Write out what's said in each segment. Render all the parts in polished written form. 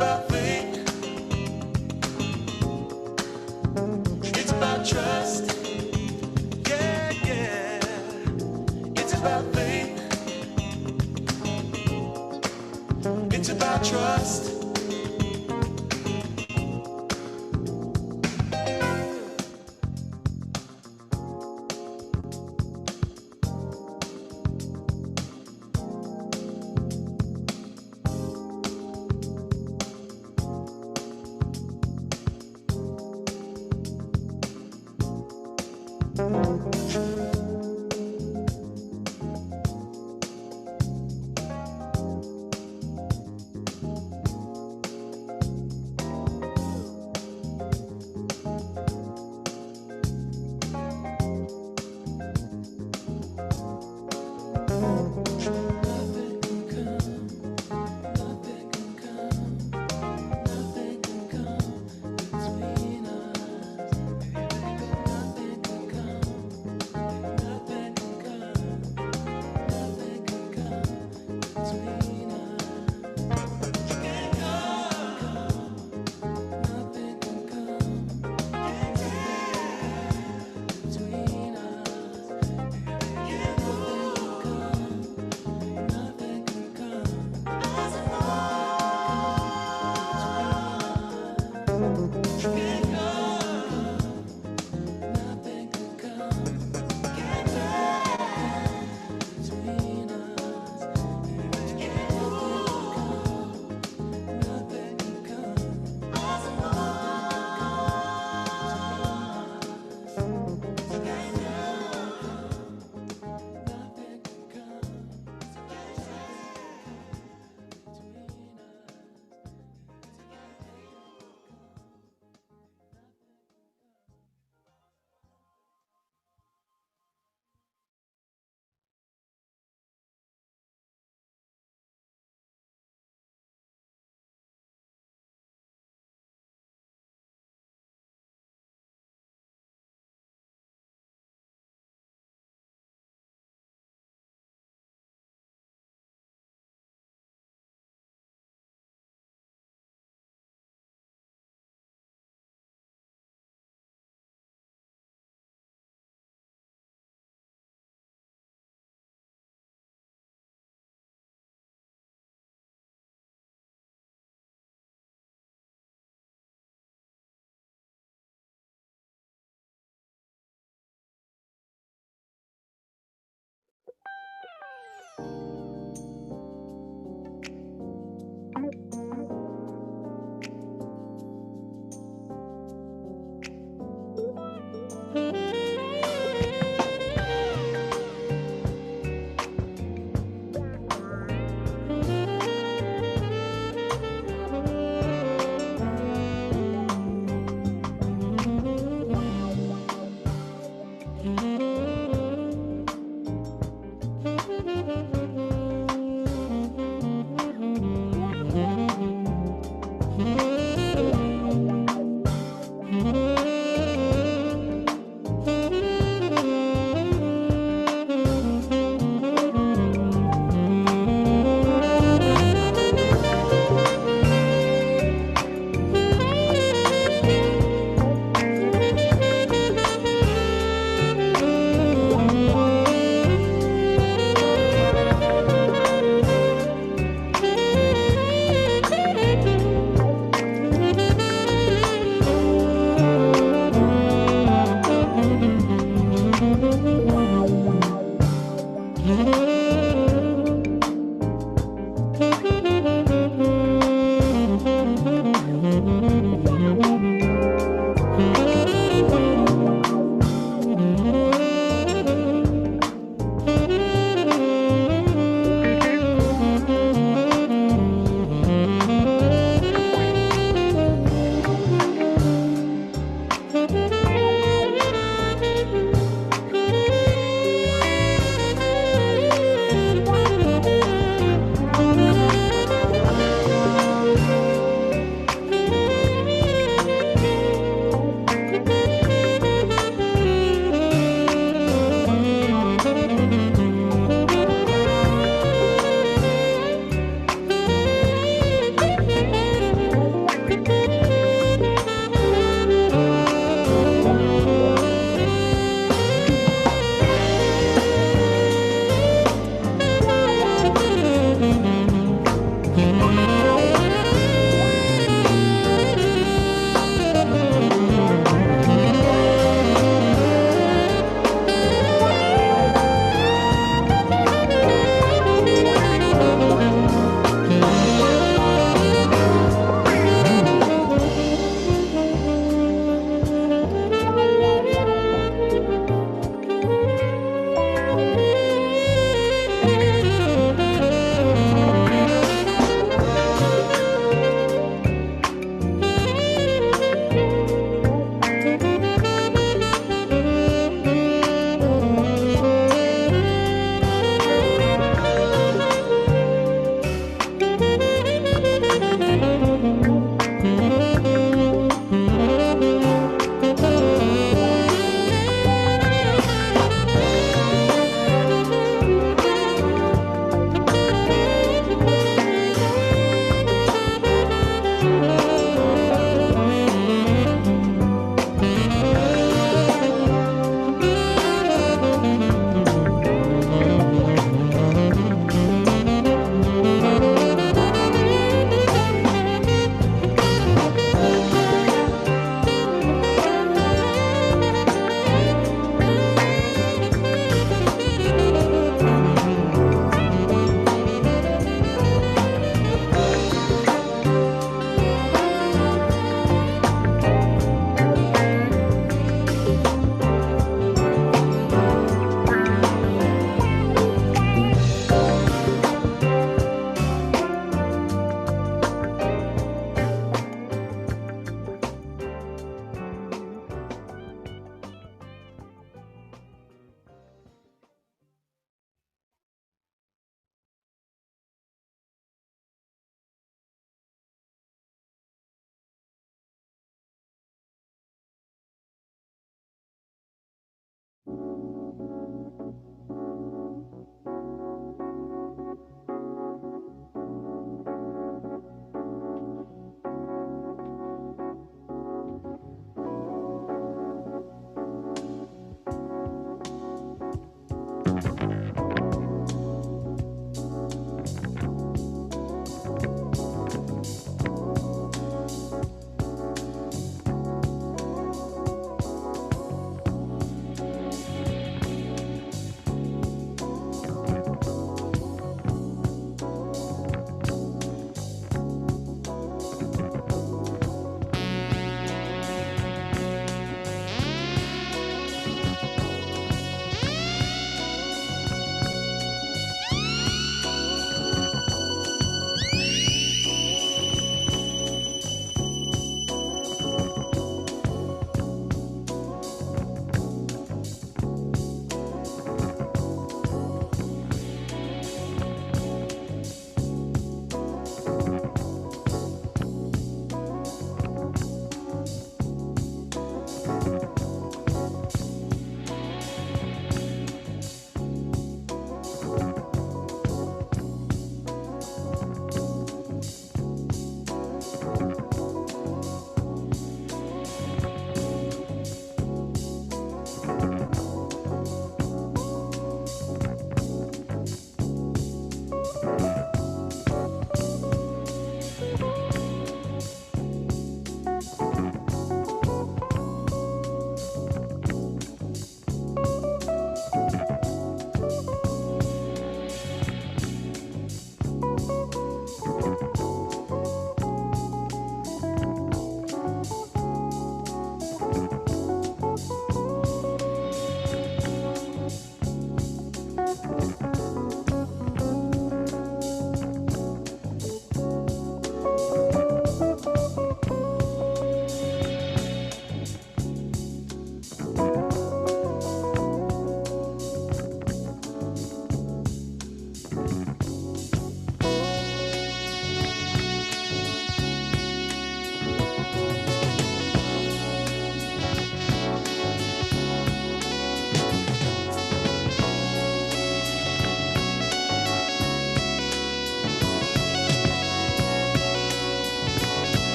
about faith. It's about trust. Yeah, yeah. It's about faith. It's about trust.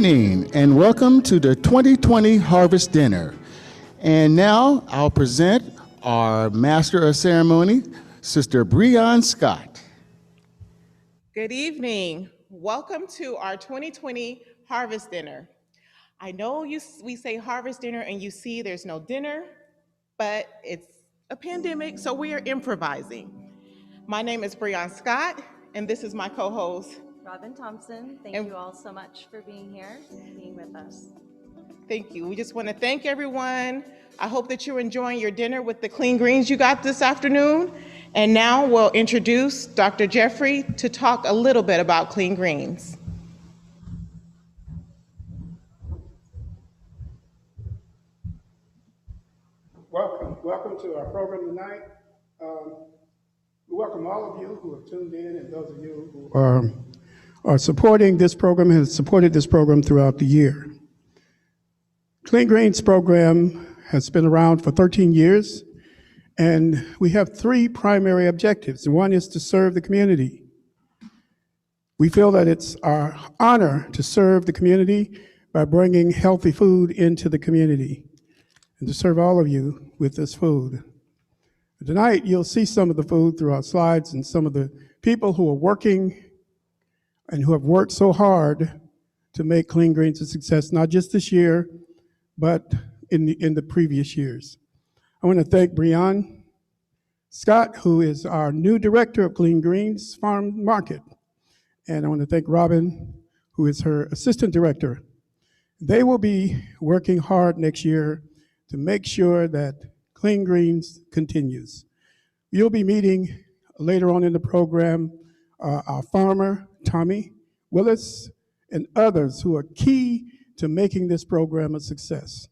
evening and welcome to the 2020 Harvest Dinner. And now I'll present our Master of Ceremony, Sister Breon Scott. Good evening. Welcome to our 2020 Harvest Dinner. I know we say Harvest Dinner and you see there's no dinner, but it's a pandemic, so we are improvising. My name is Breon Scott, and this is my co-host, Robin Thompson. Thank you all so much for being here, being with us. Thank you. We just want to thank everyone. I hope that you're enjoying your dinner with the clean greens you got this afternoon. And now we'll introduce Dr. Jeffrey to talk a little bit about clean greens. Welcome to our program tonight. We welcome all of you who have tuned in and those of you who are supporting this program and have supported this program throughout the year. Clean Greens program has been around for 13 years, and we have three primary objectives. One is to serve the community. We feel that it's our honor to serve the community by bringing healthy food into the community and to serve all of you with this food. Tonight, you'll see some of the food through our slides and some of the people who are working and who have worked so hard to make Clean Greens a success, not just this year, but in the previous years. I want to thank Breon Scott, who is our new director of Clean Greens Farm Market. And I want to thank Robin, who is her assistant director. They will be working hard next year to make sure that Clean Greens continues. You'll be meeting later on in the program our farmer, Tommy Willis, and others who are key to making this program a success.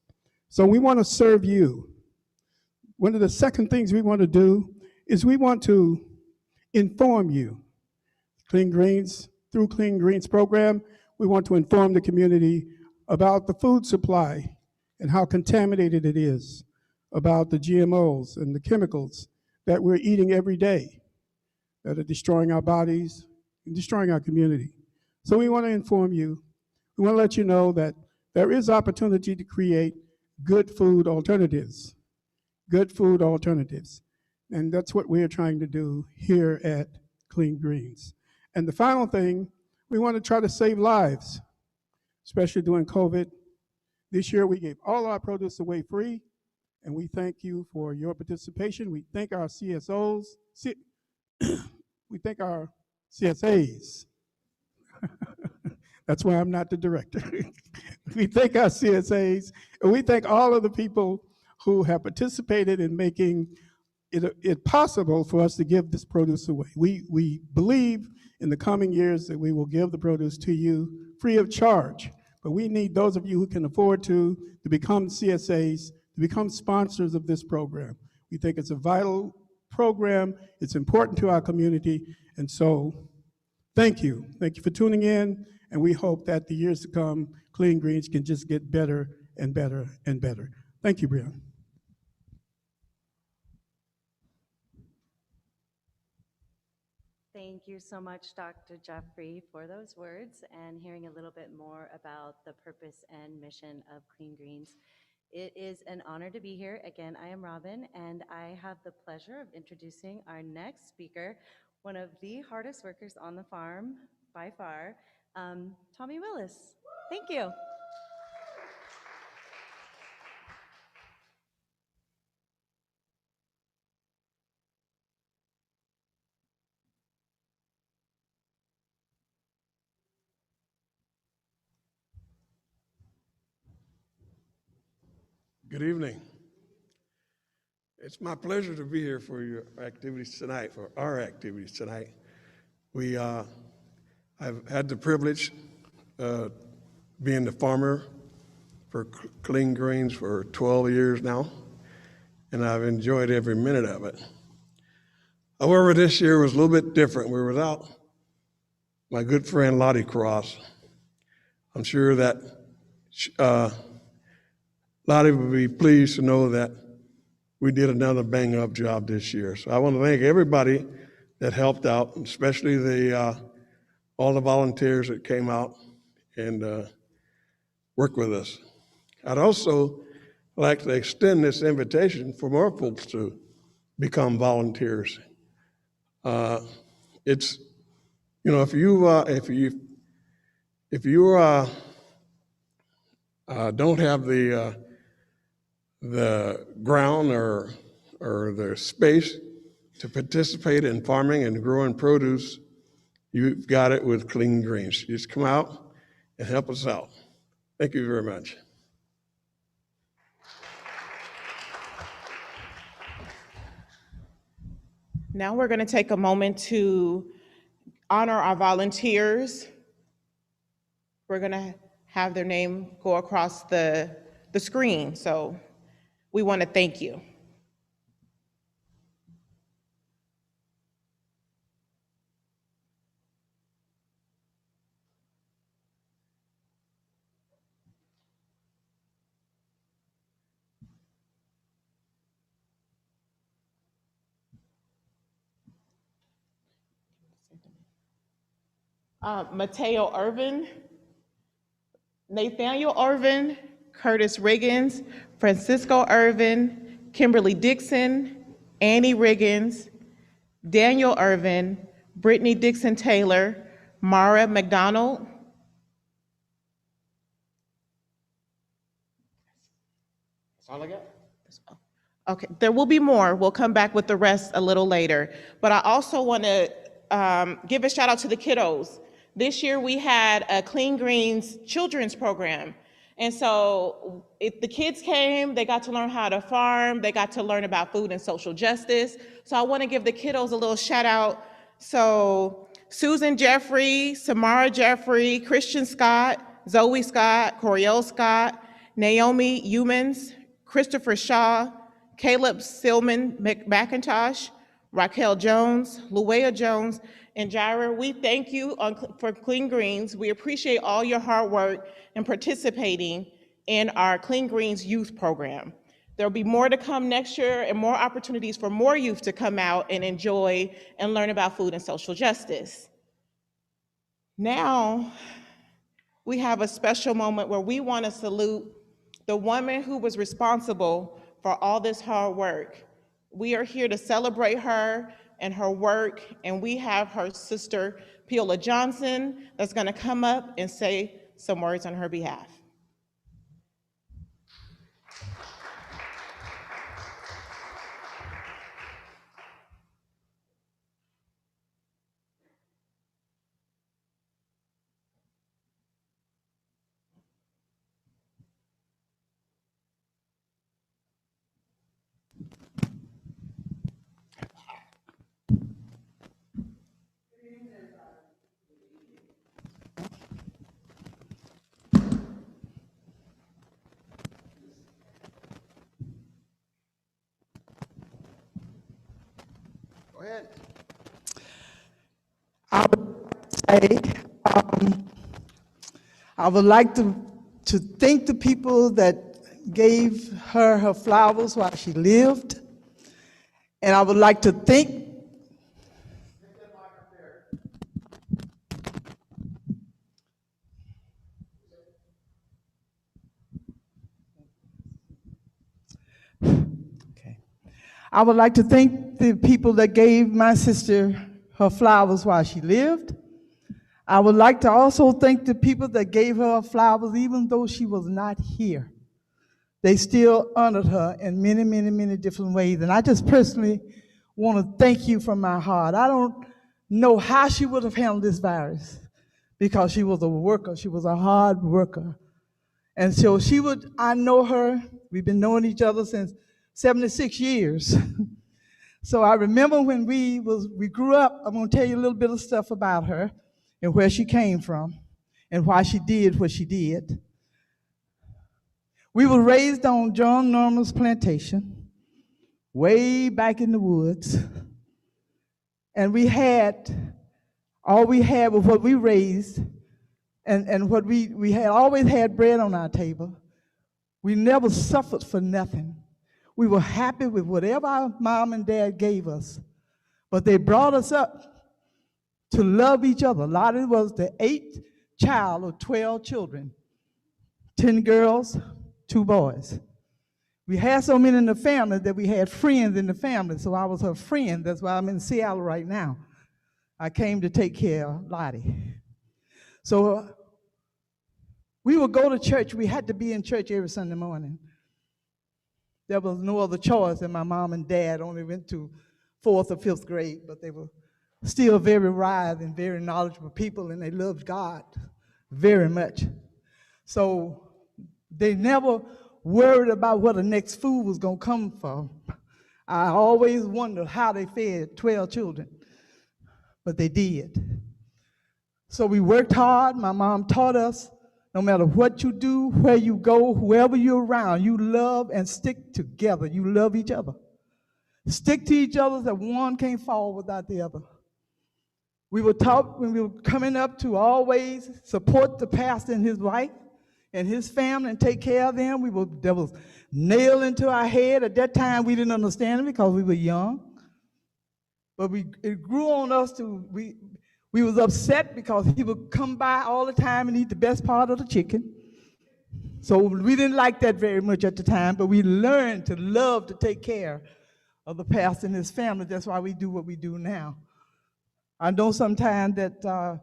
So we want to serve you. One of the second things we want to do is we want to inform you. Clean Greens, through Clean Greens program, we want to inform the community about the food supply and how contaminated it is, about the GMOs and the chemicals that we're eating every day that are destroying our bodies and destroying our community. So we want to inform you. We want to let you know that there is opportunity to create good food alternatives. Good food alternatives. And that's what we're trying to do here at Clean Greens. And the final thing, we want to try to save lives, especially during COVID. This year we gave all our produce away free, and we thank you for your participation. We thank our CSOs, we thank our CSAs. That's why I'm not the director. We thank our CSAs, and we thank all of the people who have participated in making it possible for us to give this produce away. We believe in the coming years that we will give the produce to you free of charge, but we need those of you who can afford to become CSAs, to become sponsors of this program. We think it's a vital program, it's important to our community, and so thank you. Thank you for tuning in, and we hope that the years to come, Clean Greens can just get better and better and better. Thank you, Breon. Thank you so much, Dr. Jeffrey, for those words and hearing a little bit more about the purpose and mission of Clean Greens. It is an honor to be here. Again, I am Robin, and I have the pleasure of introducing our next speaker, one of the hardest workers on the farm by far, Tommy Willis. Thank you. Good evening. It's my pleasure to be here for your activities tonight, for our activities tonight. I've had the privilege being the farmer for Clean Greens for 12 years now, and I've enjoyed every minute of it. However, this year was a little bit different. We were without my good friend Lottie Cross. I'm sure that Lottie would be pleased to know that we did another bang-up job this year. So I want to thank everybody that helped out, especially all the volunteers that came out and work with us. I'd also like to extend this invitation for more folks to become volunteers. It's, you know, if you don't have the ground or the space to participate in farming and growing produce, you've got it with Clean Greens. Just come out and help us out. Thank you very much. Now we're going to take a moment to honor our volunteers. We're going to have their name go across the screen. So we want to thank you. Mateo Irvin, Nathaniel Irvin, Curtis Riggins, Francisco Irvin, Kimberly Dixon, Annie Riggins, Daniel Irvin, Brittany Dixon Taylor, Mara McDonald, that's all I got? Okay, there will be more. We'll come back with the rest a little later. But I also want to give a shout out to the kiddos. This year we had a Clean Greens children's program. And so if the kids came, they got to learn how to farm, they got to learn about food and social justice. So I want to give the kiddos a little shout out. So Susan Jeffrey, Samara Jeffrey, Christian Scott, Zoe Scott, Coriel Scott, Naomi Humans, Christopher Shaw, Caleb Silman McIntosh, Raquel Jones, Luea Jones, and Jaira, we thank you for Clean Greens. We appreciate all your hard work in participating in our Clean Greens youth program. There'll be more to come next year and more opportunities for more youth to come out and enjoy and learn about food and social justice. Now, we have a special moment where we want to salute the woman who was responsible for all this hard work. We are here to celebrate her and her work, and we have her sister, Peola Johnson, that's gonna come up and say some words on her behalf. Go ahead. I would say, I would like to thank the people that gave her her flowers while she lived. And I would like to thank I would like to thank the people that gave my sister her flowers while she lived. I would like to also thank the people that gave her flowers even though she was not here. They still honored her in many, many, many different ways. And I just personally want to thank you from my heart. I don't know how she would have handled this virus because she was a worker. She was a hard worker. And so I know her. We've been knowing each other since 76 years. So I remember when we grew up. I'm going to tell you a little bit of stuff about her and where she came from and why she did what she did. We were raised on John Norman's plantation, way back in the woods. And all we had was what we raised, and what we had always had bread on our table. We never suffered for nothing. We were happy with whatever our mom and dad gave us. But they brought us up to love each other. Lottie was the 8th child of 12 children. 10 girls, 2 boys. We had so many in the family that we had friends in the family, so I was her friend. That's why I'm in Seattle right now. I came to take care of Lottie. So we would go to church. We had to be in church every Sunday morning. There was no other choice, and my mom and dad only went to 4th or 5th grade, but they were still very wise and very knowledgeable people, and they loved God very much. So they never worried about where the next food was going to come from. I always wondered how they fed 12 children, but they did. So we worked hard. My mom taught us, no matter what you do, where you go, whoever you're around, you love and stick together. You love each other. Stick to each other so one can't fall without the other. We were taught when we were coming up to always support the pastor and his wife and his family and take care of them. There was nailed into our head. At that time, we didn't understand it because we were young. But it grew on us to, we was upset because he would come by all the time and eat the best part of the chicken. So we didn't like that very much at the time, but we learned to love to take care of the pastor and his family. That's why we do what we do now. I know sometimes that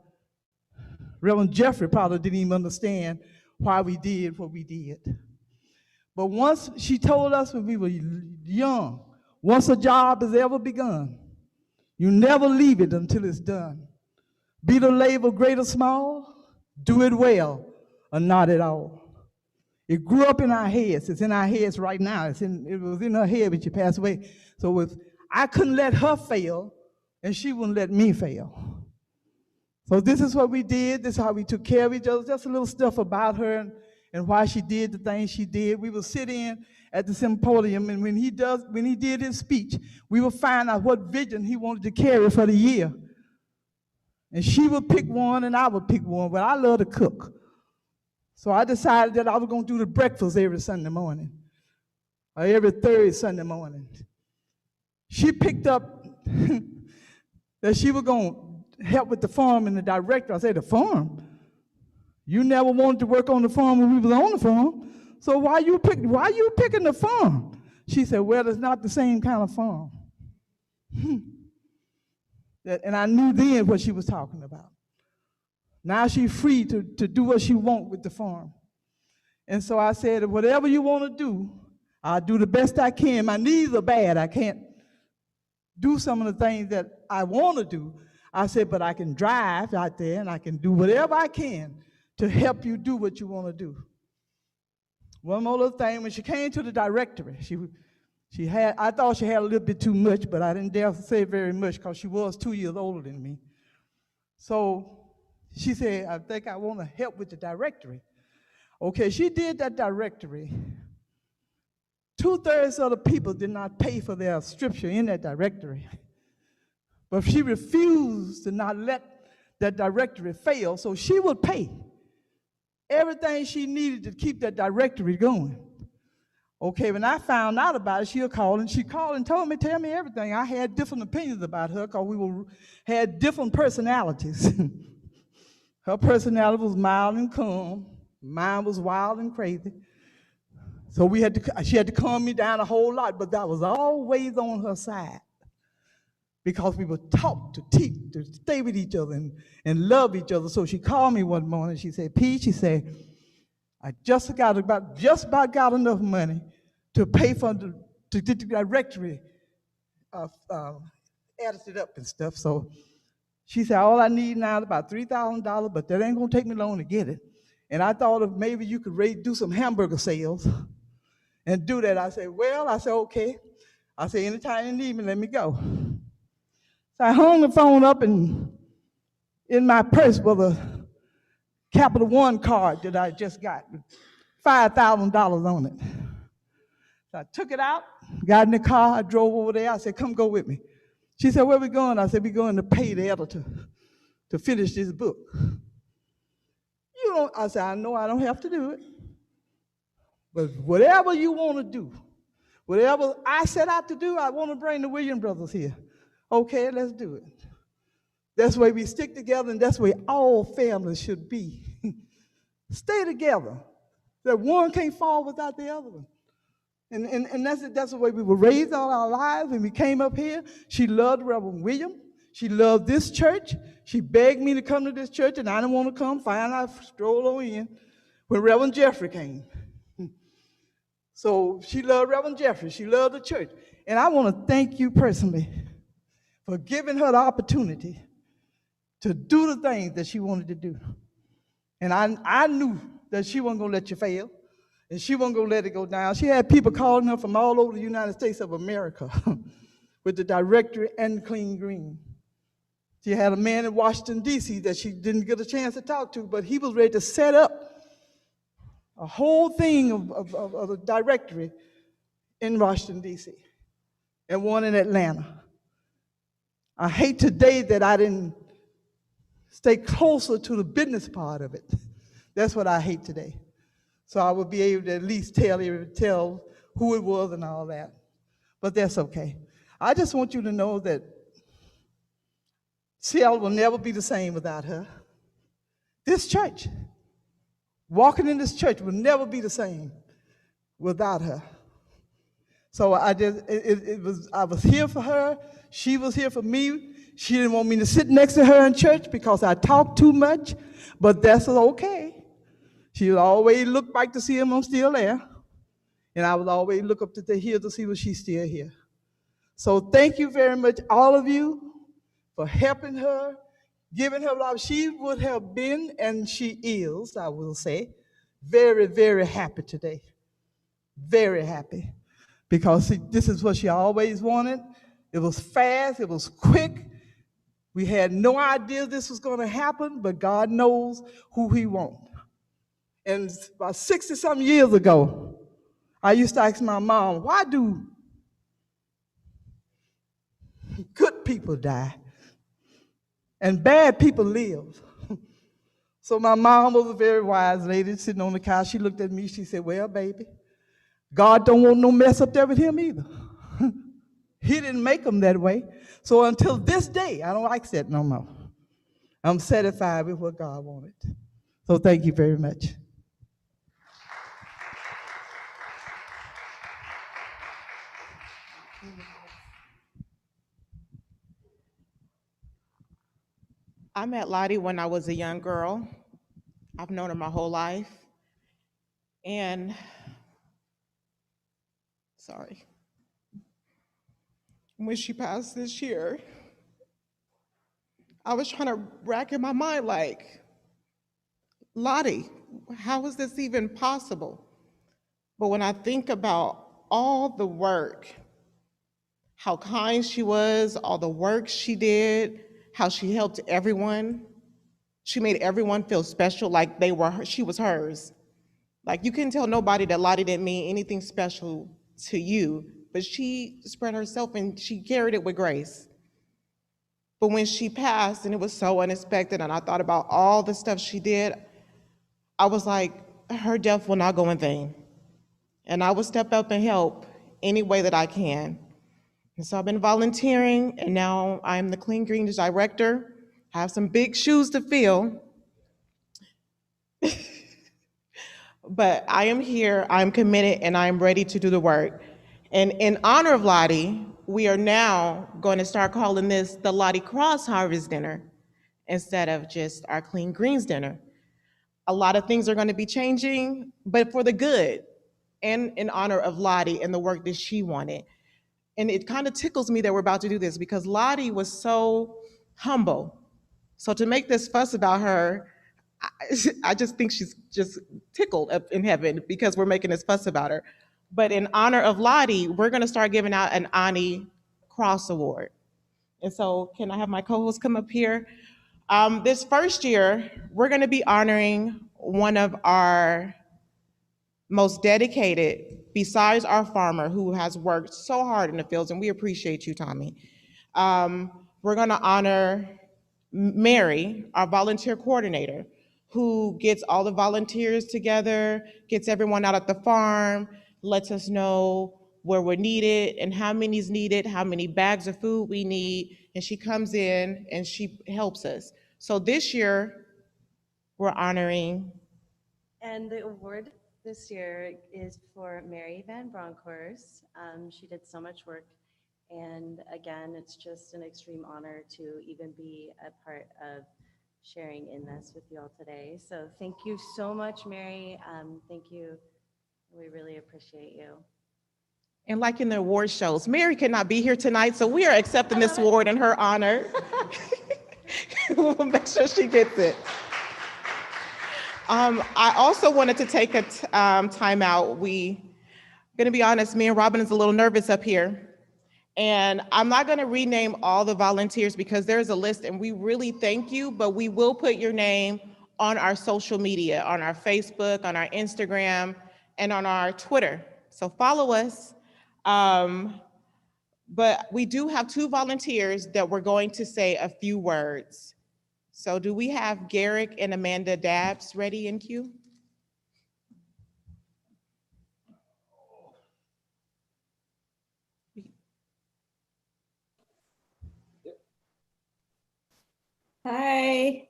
Reverend Jeffrey probably didn't even understand why we did what we did. But once she told us when we were young, once a job is ever begun, you never leave it until it's done. Be the labor great or small, do it well or not at all. It grew up in our heads. It's in our heads right now. It was in her head when she passed away. So I couldn't let her fail, and she wouldn't let me fail. So this is what we did. This is how we took care of each other. Just a little stuff about her and why she did the things she did. We would sit in at the symposium, and when he did his speech, we would find out what vision he wanted to carry for the year. And she would pick one, and I would pick one. But I love to cook. So I decided that I was going to do the breakfast every Sunday morning, or every third Sunday morning. She picked up that she was going to help with the farm and the director. I said, the farm? You never wanted to work on the farm when we was on the farm. So why you picking the farm? She said, well, it's not the same kind of farm. And I knew then what she was talking about. Now she's free to do what she wants with the farm. And so I said, whatever you want to do, I'll do the best I can. My knees are bad. I can't do some of the things that I want to do. I said, but I can drive out there and I can do whatever I can to help you do what you want to do. One more little thing, when she came to the directory, I thought she had a little bit too much, but I didn't dare say very much because she was 2 years older than me. So she said, I think I want to help with the directory. Okay, she did that directory. 2/3 of the people did not pay for their scripture in that directory. But she refused to not let that directory fail, so she would pay everything she needed to keep that directory going. Okay, when I found out about it, she called and told me, tell me everything. I had different opinions about her because we had different personalities. Her personality was mild and calm. Mine was wild and crazy. So she had to calm me down a whole lot, but that was always on her side because we were taught to teach, to stay with each other and love each other. So she called me one morning. She said, Pete, she said, I just about got enough money to pay to get the directory edited up and stuff. So she said, all I need now is about $3,000, but that ain't gonna take me long to get it. And I thought if maybe you could do some hamburger sales and do that. I said, okay. I said, anytime you need me, let me go. So I hung the phone up, and in my purse was a Capital One card that I just got with $5,000 on it. So I took it out, got in the car, I drove over there. I said, come go with me. She said, where we going? I said, we're going to pay the editor to finish this book. I said, I know I don't have to do it, but whatever you want to do, whatever I set out to do, I want to bring the Williams brothers here. Okay, let's do it. That's the way we stick together, and that's the way all families should be. Stay together. That one can't fall without the other one. And that's the way we were raised all our lives. When we came up here, she loved Reverend William. She loved this church. She begged me to come to this church, and I didn't want to come. Finally, I strolled on in when Reverend Jeffrey came. So she loved Reverend Jeffrey. She loved the church. And I want to thank you personally for giving her the opportunity to do the things that she wanted to do. And I knew that she wasn't going to let you fail, and she wasn't going to let it go down. She had people calling her from all over the United States of America with the directory and Clean Green. She had a man in Washington, D.C. that she didn't get a chance to talk to, but he was ready to set up a whole thing of a directory in Washington, D.C., and one in Atlanta. I hate today that I didn't stay closer to the business part of it. That's what I hate today. So I would be able to at least tell who it was and all that. But that's okay. I just want you to know that Seattle will never be the same without her. This church, walking in this church will never be the same without her. So I was here for her. She was here for me. She didn't want me to sit next to her in church because I talked too much, but that's okay. She would always look back to see if I'm still there, and I would always look up to here to see if she's still here. So thank you very much, all of you, for helping her, giving her love. She would have been, and she is, I will say, very, very happy today. Very happy. Because this is what she always wanted. It was fast, it was quick. We had no idea this was going to happen, but God knows who he wants. And about 60-something years ago, I used to ask my mom, why do good people die and bad people live? So my mom was a very wise lady sitting on the couch. She looked at me, she said, well, baby, God don't want no mess up there with him either. He didn't make them that way. So until this day, I don't accept no more. I'm satisfied with what God wanted. So thank you very much. I met Lottie when I was a young girl. I've known her my whole life. And, sorry, when she passed this year, I was trying to rack in my mind, like, Lottie, how is this even possible? But when I think about all the work, how kind she was, all the work she did, how she helped everyone, she made everyone feel special, like she was hers. Like, you couldn't tell nobody that Lottie didn't mean anything special to you, but she spread herself and she carried it with grace. But when she passed, and it was so unexpected, and I thought about all the stuff she did, I was like, her death will not go in vain. And I will step up and help any way that I can. And so I've been volunteering, and now I'm the Clean Greens director. I have some big shoes to fill. But I am here, I'm committed, and I am ready to do the work. And in honor of Lottie, we are now going to start calling this the Lottie Cross Harvest Dinner instead of just our Clean Greens Dinner. A lot of things are going to be changing, but for the good and in honor of Lottie and the work that she wanted. And it kind of tickles me that we're about to do this because Lottie was so humble. So to make this fuss about her, I just think she's just tickled up in heaven because we're making this fuss about her. But in honor of Lottie, we're going to start giving out an Ani Cross Award. And so can I have my co-host come up here? This first year, we're going to be honoring one of our most dedicated, besides our farmer who has worked so hard in the fields, and we appreciate you, Tommy. We're going to honor Mary, our volunteer coordinator, who gets all the volunteers together, gets everyone out at the farm, lets us know where we're needed and how many is needed, how many bags of food we need, and she comes in and she helps us. So this year, we're honoring. And the award this year is for Mary Van Bronckhorst. She did so much work. And again, it's just an extreme honor to even be a part of sharing in this with you all today. So thank you so much, Mary. Thank you. We really appreciate you. And like in the award shows, Mary cannot be here tonight, so we are accepting this award in her honor. We'll make sure she gets it. I also wanted to take a time out. Gonna be honest, me and Robin is a little nervous up here. And I'm not gonna rename all the volunteers because there's a list and we really thank you, but we will put your name on our social media, on our Facebook, on our Instagram, and on our Twitter. So follow us. But we do have 2 volunteers that we're going to say a few words. So do we have Garrick and Amanda Dabbs ready in queue? Hi.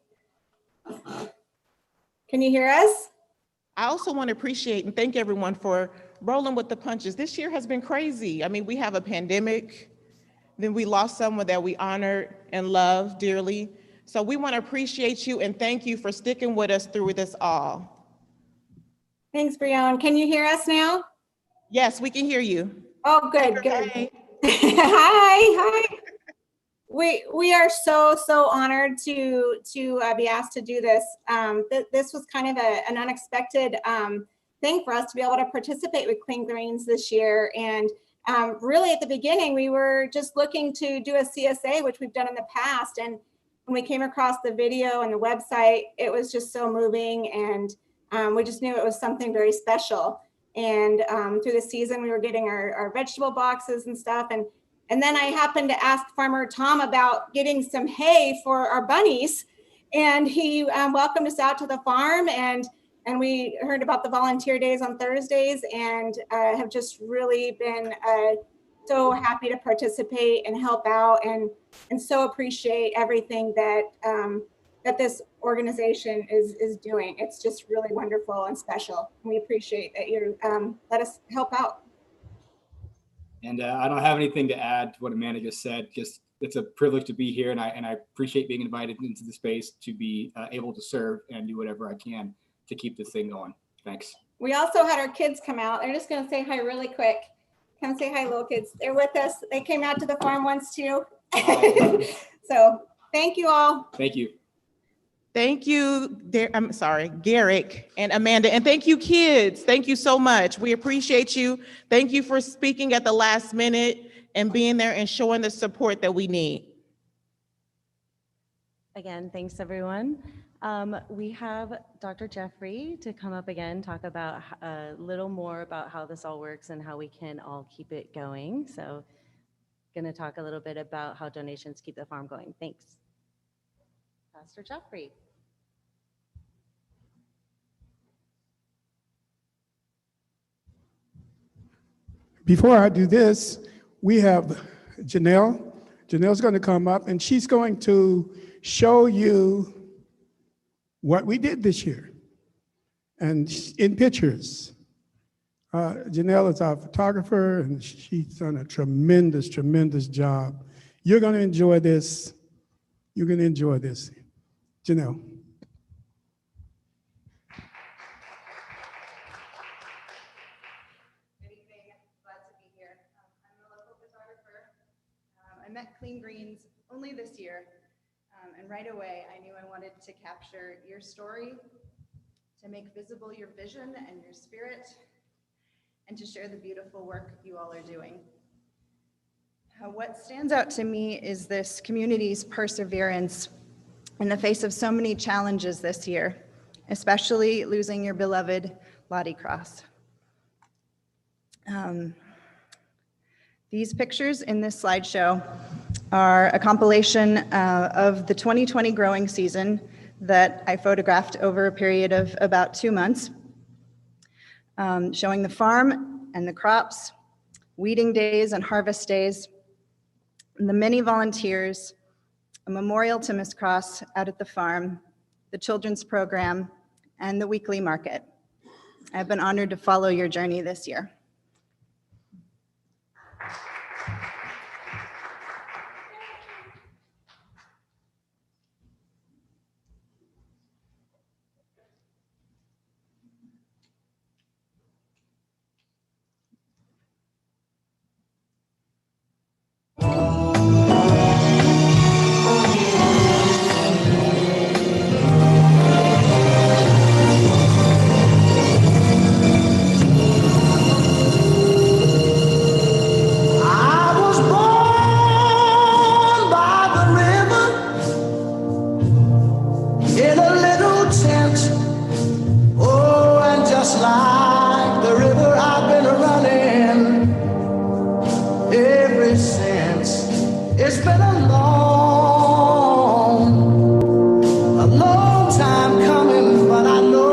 Can you hear us? I also want to appreciate and thank everyone for rolling with the punches. This year has been crazy. I mean, we have a pandemic, then we lost someone that we honored and loved dearly. So we want to appreciate you and thank you for sticking with us through this all. Thanks, Brianne. Can you hear us now? Yes, we can hear you. Oh, good, good. Hey. Hi. We are so honored to be asked to do this. This was kind of an unexpected thing for us to be able to participate with Clean Greens this year. And really at the beginning, we were just looking to do a CSA, which we've done in the past. And when we came across the video and the website, it was just so moving. And we just knew it was something very special. And through the season, we were getting our vegetable boxes and stuff. And then I happened to ask Farmer Tom about getting some hay for our bunnies. And he welcomed us out to the farm. And we heard about the volunteer days on Thursdays and have just really been so happy to participate and help out and so appreciate everything that that this organization is doing. It's just really wonderful and special. We appreciate that you let us help out. And I don't have anything to add to what Amanda just said. Just it's a privilege to be here, and I appreciate being invited into the space to be able to serve and do whatever I can to keep this thing going. Thanks. We also had our kids come out. They're just going to say hi really quick. Come say hi, little kids. They're with us. They came out to the farm once too. So thank you all. Thank you. Thank you, Garrick and Amanda, and thank you, kids. Thank you so much. We appreciate you. Thank you for speaking at the last minute and being there and showing the support that we need. Again, thanks everyone. We have Dr. Jeffrey to come up again, talk about a little more about how this all works and how we can all keep it going. So going to talk a little bit about how donations keep the farm going. Thanks. Pastor Jeffrey. Before I do this, we have Janelle. Janelle's going to come up and she's going to show you what we did this year and in pictures. Janelle is our photographer and she's done a tremendous job. You're going to enjoy this. You're going to enjoy this. Janelle. Good evening. Glad to be here. I'm a local photographer. I met Clean Greens only this year, and right away I knew I wanted to capture your story, to make visible your vision and your spirit, and to share the beautiful work you all are doing. What stands out to me is this community's perseverance in the face of so many challenges this year, especially losing your beloved Lottie Cross. These pictures in this slideshow are a compilation of the 2020 growing season that I photographed over a period of about 2 months, showing the farm and the crops, weeding days and harvest days, and the many volunteers, a memorial to Miss Cross out at the farm, the children's program, and the weekly market. I've been honored to follow your journey this year. I was born by the river in a little tent. Oh, and just like the river, I've been running ever since. It's been a long time coming, but I know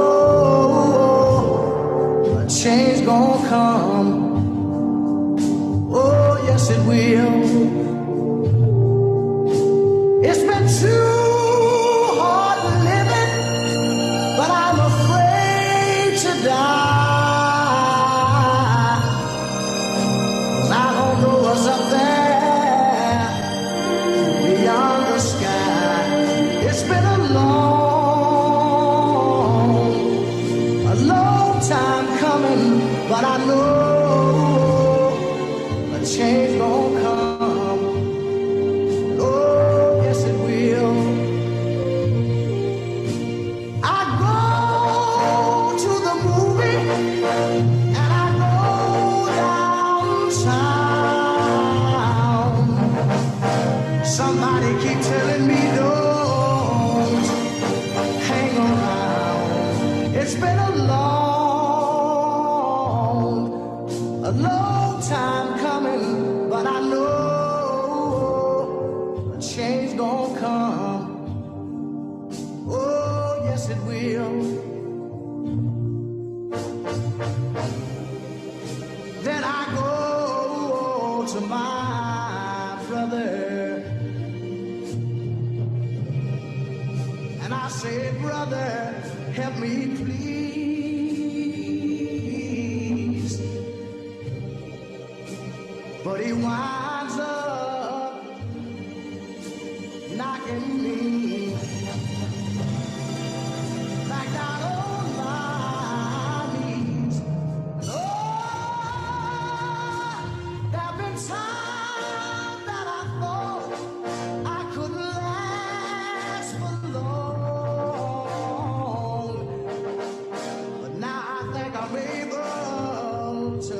a change gonna come. Oh, yes, it will. It's been too hard living, but I'm afraid to die. 'Cause I don't know what's up there beyond the sky. It's been a long time coming, but I know a change gonna come. Oh, yes it will. I go to the movie and I go downtown. Somebody keep telling me don't hang around. It's been a long time coming, but I know a change gonna come. Oh, yes it will. Then I go to my brother and I say, brother, help me please. But he winds up knocking me back down on my knees. Oh, there've been times that I thought I couldn't last for long, but now I think I'm able to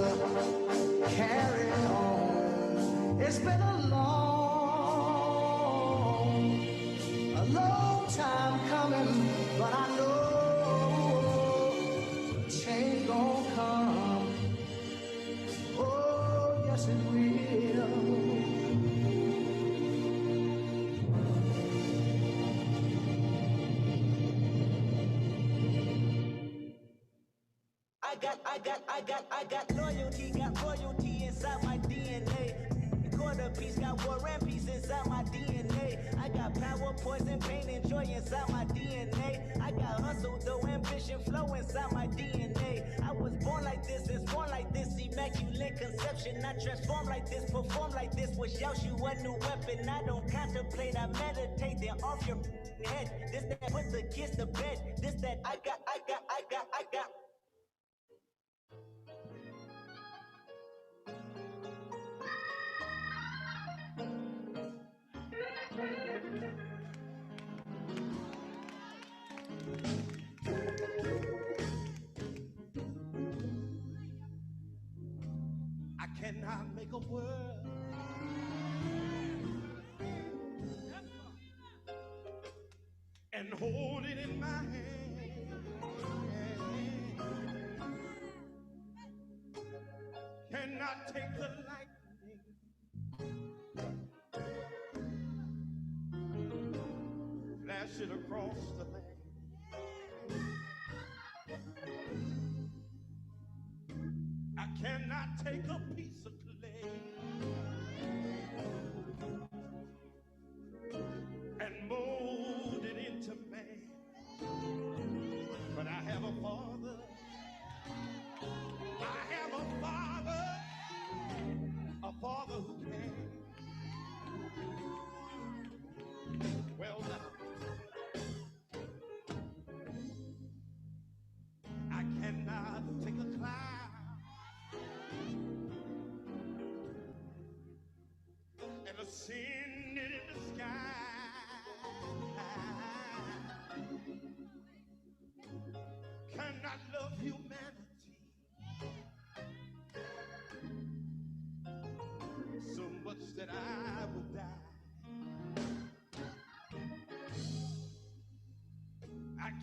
carry on. It's been a long time coming, but I know change gonna come. Oh, yes it will. I got loyalty, got royalty inside my DNA. Quarter piece, got war and peace inside my DNA. I got power, poison, pain, and joy inside my DNA. I got hustle, though, ambition, flow inside my DNA. I was born like this, it's born like this, immaculate conception. I transform like this, perform like this, was Yaoshu a new weapon. I don't contemplate, I meditate, then off your head. This that put the kids to bed. This that I got. I cannot make a word and hold it in my hand. Cannot take the lightning, flash it across the land. I cannot take a piece of clay and mold it into man, but I have a father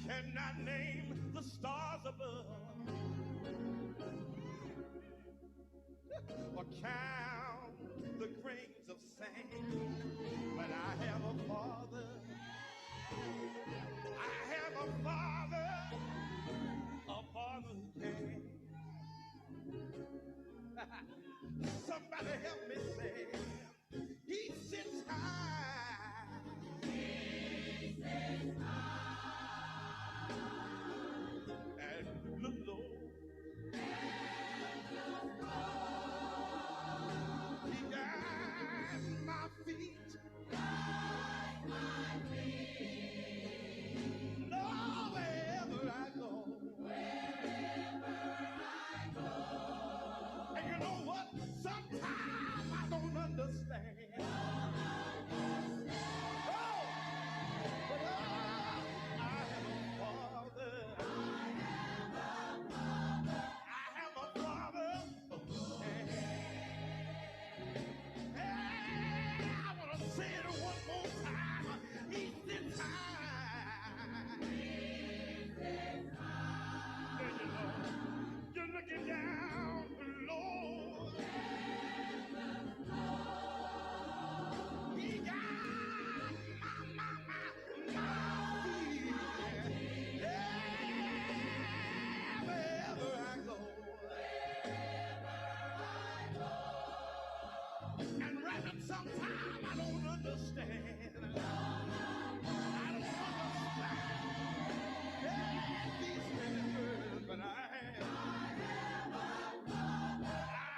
cannot name the stars above or count the grains of sand, but I have a father. I have a father who can. Somebody help me say, he sits high. He sits high. And look low. He guides my feet. Guides my feet. Lord, wherever I go. Wherever I go. And you know what? Sometimes I don't understand. Oh, but I have a father. I have a father. Hey, I want to say it one more time. He sits high. He sits high. And you know, you're looking down low. He got my feet. Yeah, wherever I go. And right now, sometimes I don't understand. I don't understand these many words, but I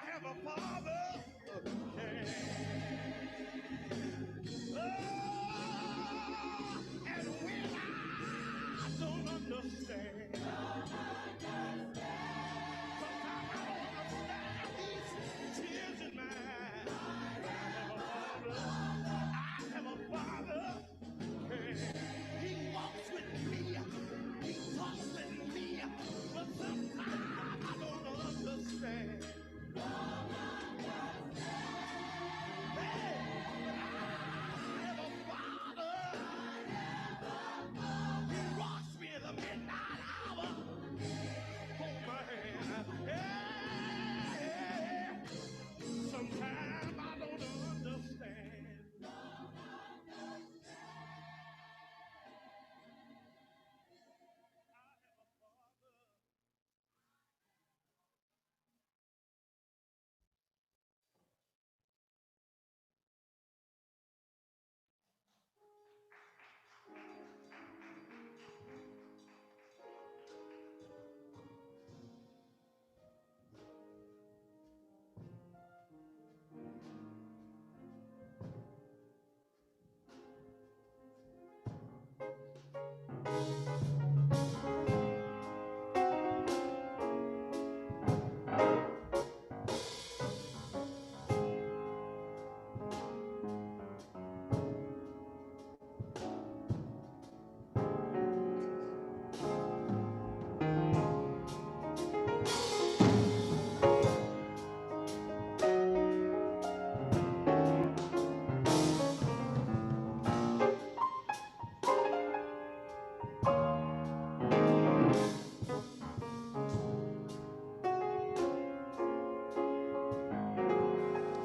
have a father. Okay. Oh, and when I don't understand, sometimes I don't understand these tears in my eyes. I have a father. He walks with me. He talks with me. But sometimes I don't understand. Hey, I have a father. He rocks me in the midnight hour. Hold my hand. Hey, sometimes I don't understand.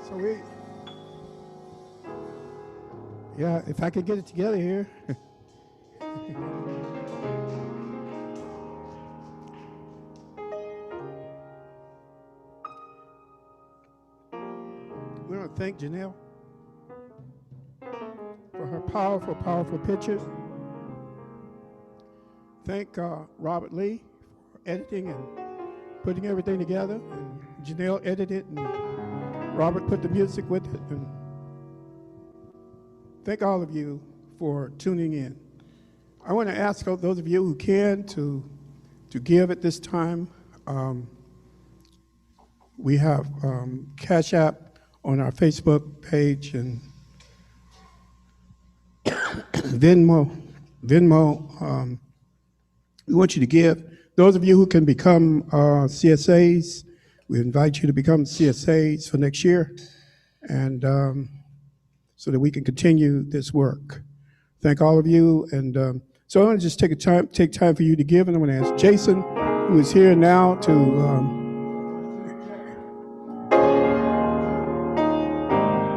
So yeah, if I could get it together here. We want to thank Janelle for her powerful, powerful pictures. Thank Robert Lee for editing and putting everything together. And Janelle edited and Robert put the music with it. And thank all of you for tuning in. I want to ask those of you who can to give at this time. We have Cash App on our Facebook page and Venmo. We want you to give. Those of you who can become CSAs, we invite you to become CSAs for next year, and so that we can continue this work. Thank all of you, and So I want to just take time for you to give, and I'm going to ask Jason, who is here now, to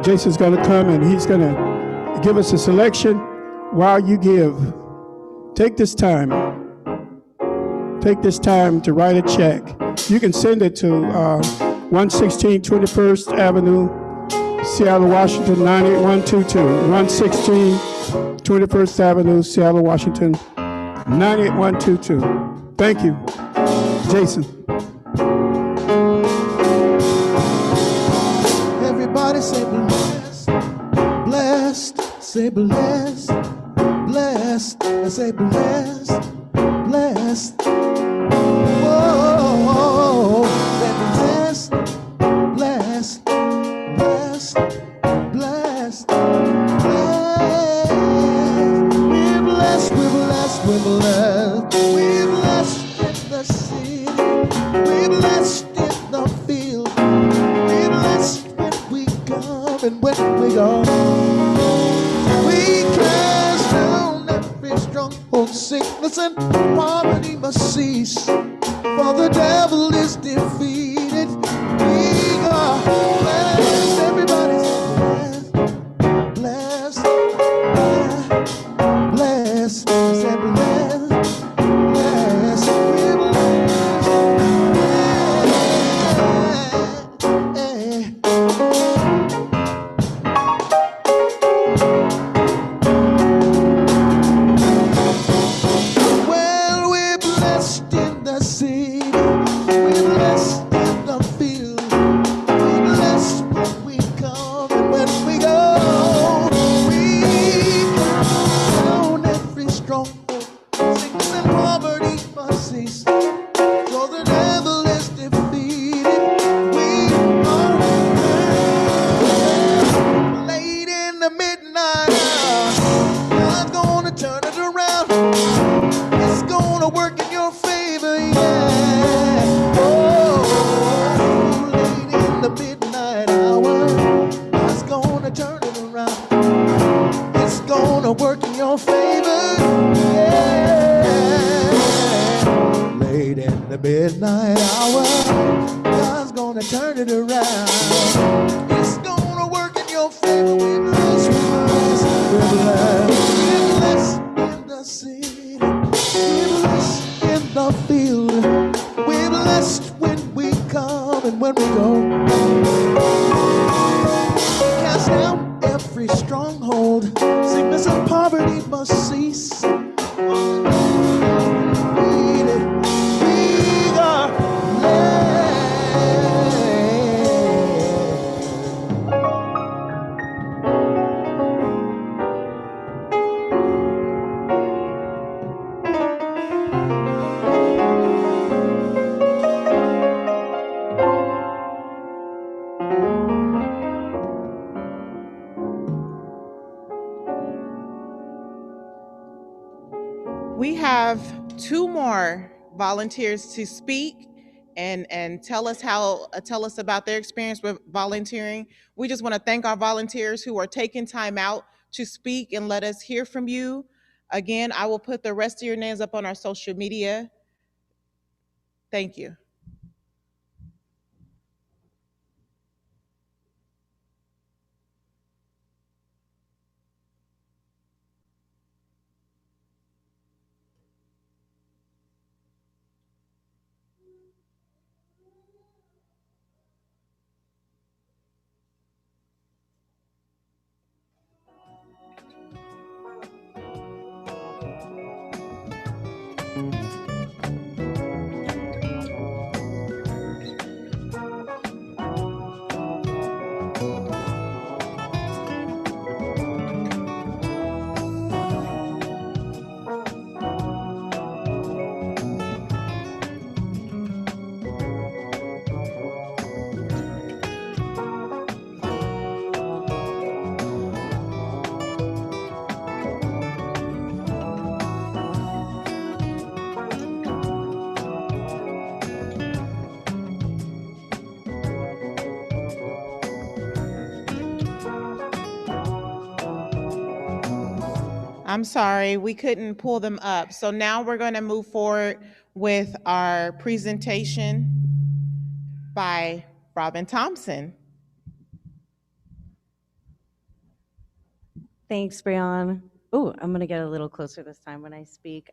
Jason's going to come and he's going to give us a selection while you give. Take this time to write a check. You can send it to 116 21st Avenue, Seattle, Washington, 98122. 116 21st Avenue, Seattle, Washington, 98122. Thank you. Jason. Everybody say blessed, blessed, say blessed, blessed, I say blessed, blessed. Whoa, say blessed, blessed, blessed, blessed, blessed. We're blessed, we're blessed, we're blessed. We're blessed in the city, we're blessed in the field, we're blessed when we come and when we go. We cast down every stronghold, sickness and poverty must cease, for the devil is defeated. We are blessed, everybody's blessed, blessed, blessed, say blessed, blessed, we're blessed, well, we're blessed in the city, we're blessed in the field, we're blessed when we come and when we go. We down every stronghold, sickness and poverty must cease, so the devil is defeated. We are late in the midnight hour, God's gonna turn it around. It's gonna work in your favor, yeah. Oh, late in the midnight hour, God's gonna turn it around. It's gonna work in your favor, yeah. Late in the midnight hour, God's gonna turn it around. It's gonna work in your favor. We're blessed, we're blessed, we're blessed. We're blessed in the city, we're blessed in the field, we're blessed when we come and when we go. Cast down every stronghold, sickness and poverty must cease. We are blessed. We have two more volunteers to speak and tell us about their experience with volunteering. We just want to thank our volunteers who are taking time out to speak and let us hear from you. Again, I will put the rest of your names up on our social media. Thank you. I'm sorry, we couldn't pull them up. So now we're going to move forward with our presentation by Robin Thompson. Thanks, Brianne. Oh, I'm going to get a little closer this time when I speak.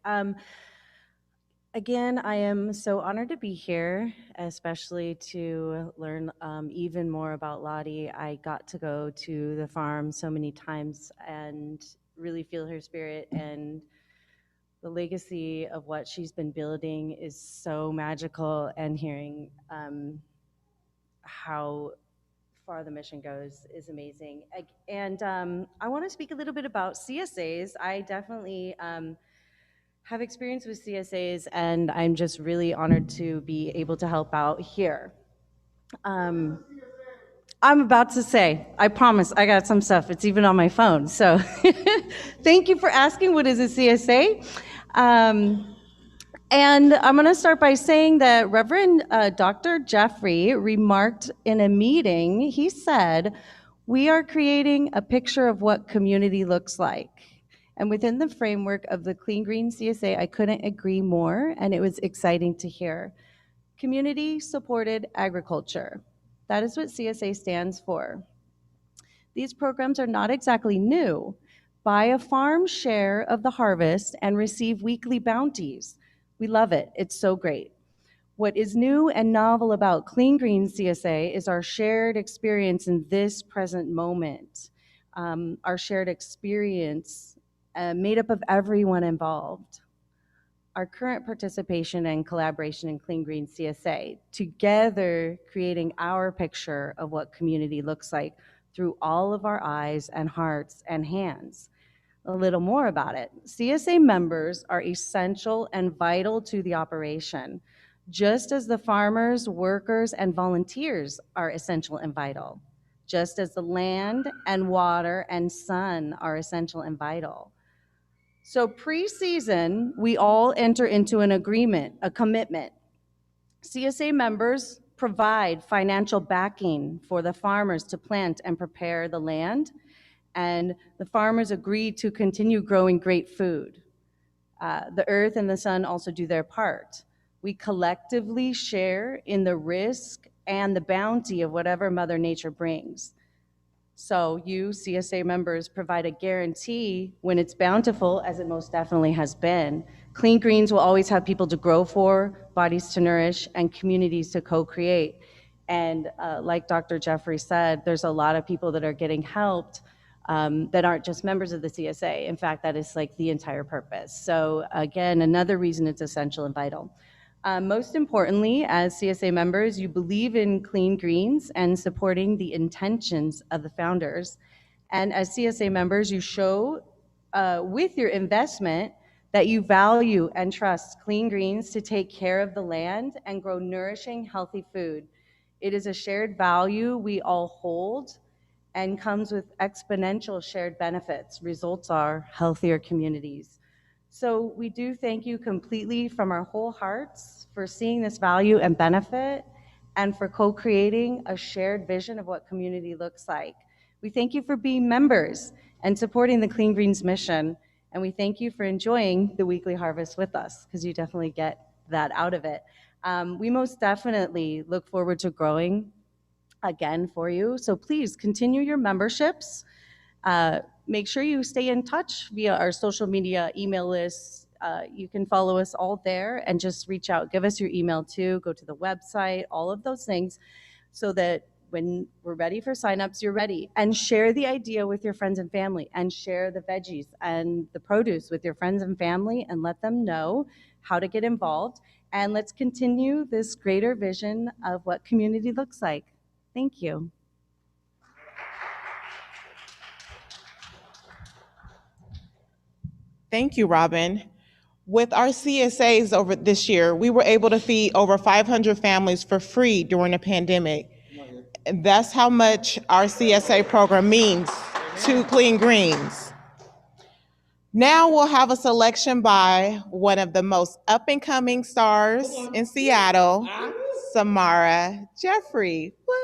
Again, I am so honored to be here, especially to learn even more about Lottie. I got to go to the farm so many times and really feel her spirit, and the legacy of what she's been building is so magical, and hearing how far the mission goes is amazing. And I want to speak a little bit about CSAs. I definitely have experience with CSAs, and I'm just really honored to be able to help out here. I'm about to say, I promise, I got some stuff. It's even on my phone. So thank you for asking, what is a CSA? And I'm going to start by saying that Reverend Dr. Jeffrey remarked in a meeting, he said, "We are creating a picture of what community looks like." And within the framework of the Clean Green CSA, I couldn't agree more, and it was exciting to hear. Community-supported agriculture. That is what CSA stands for. These programs are not exactly new. Buy a farm share of the harvest and receive weekly bounties. We love it. It's so great. What is new and novel about Clean Green CSA is our shared experience in this present moment. Our shared experience made up of everyone involved. Our current participation and collaboration in Clean Green CSA, together creating our picture of what community looks like through all of our eyes and hearts and hands. A little more about it. CSA members are essential and vital to the operation, just as the farmers, workers, and volunteers are essential and vital, just as the land and water and sun are essential and vital. So pre-season, we all enter into an agreement, a commitment. CSA members provide financial backing for the farmers to plant and prepare the land, and the farmers agree to continue growing great food. The earth and the sun also do their part. We collectively share in the risk and the bounty of whatever Mother Nature brings. So you, CSA members, provide a guarantee when it's bountiful, as it most definitely has been. Clean Greens will always have people to grow for, bodies to nourish, and communities to co-create. And like Dr. Jeffrey said, there's a lot of people that are getting helped that aren't just members of the CSA. In fact, that is like the entire purpose. So again, another reason it's essential and vital. Most importantly, as CSA members, you believe in Clean Greens and supporting the intentions of the founders. And as CSA members, you show with your investment that you value and trust Clean Greens to take care of the land and grow nourishing, healthy food. It is a shared value we all hold and comes with exponential shared benefits. Results are healthier communities. So we do thank you completely from our whole hearts for seeing this value and benefit, and for co-creating a shared vision of what community looks like. We thank you for being members and supporting the Clean Greens mission, and we thank you for enjoying the weekly harvest with us, because you definitely get that out of it. We most definitely look forward to growing again for you, so please continue your memberships. Make sure you stay in touch via our social media email lists. You can follow us all there and just reach out. Give us your email too. Go to the website, all of those things, so that when we're ready for signups, you're ready. And share the idea with your friends and family, and share the veggies and the produce with your friends and family, and let them know how to get involved. And let's continue this greater vision of what community looks like. Thank you. Thank you, Robin. With our CSAs over this year, we were able to feed over 500 families for free during the pandemic. And that's how much our CSA program means to Clean Greens. Now we'll have a selection by one of the most up-and-coming stars in Seattle, Samara Jeffrey. Woo!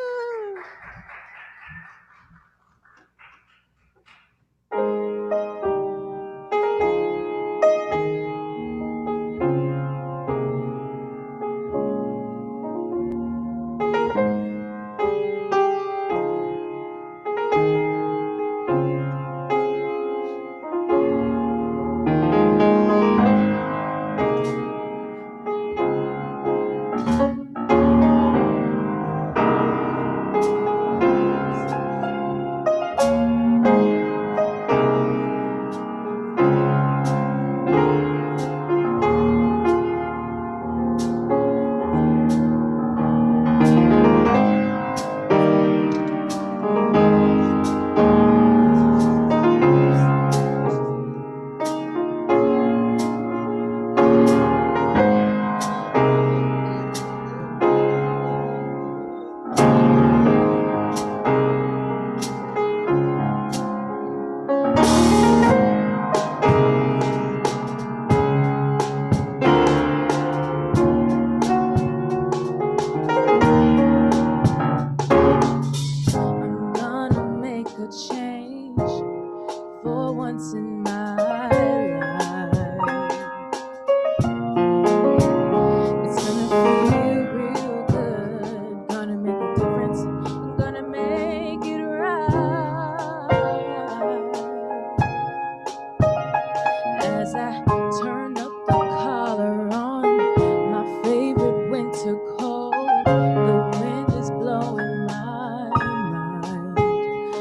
as I turn up the collar on my favorite winter coat. The wind is blowing my mind.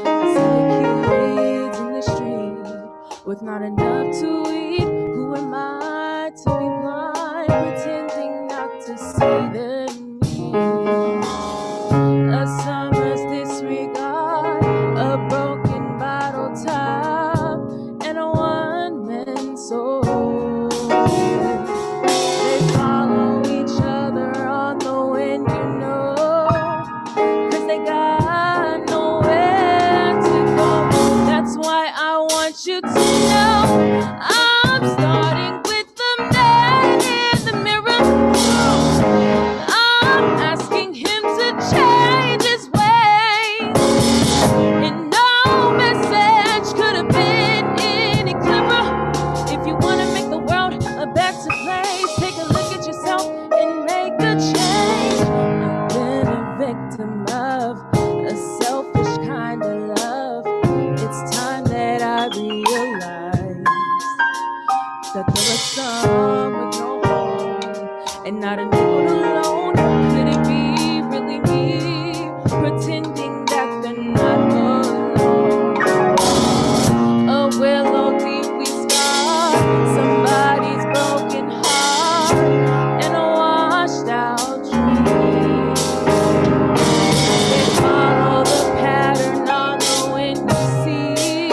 I see the kids in the street with not enough to eat. Who am I to be blind, pretending not to see their needs? A summer's disregard, a broken bottle top, and a one-man soul. They follow each other on the wind, you know, 'cause they got nowhere to go. That's why I want you to know I'm starting with the man in the mirror. I'm asking him to change his ways, and no message could have been any clearer. If you want to make the world a better place, take a look at yourself and make a change. I've been a victim of a selfish kind of love. It's time that I realize that there are some with no home and not a nickel alone. Could it be really me pretending that they're not alone? A willow deeply scarred, somebody's broken heart, and a washed out dream. They follow the pattern on the wind, you see,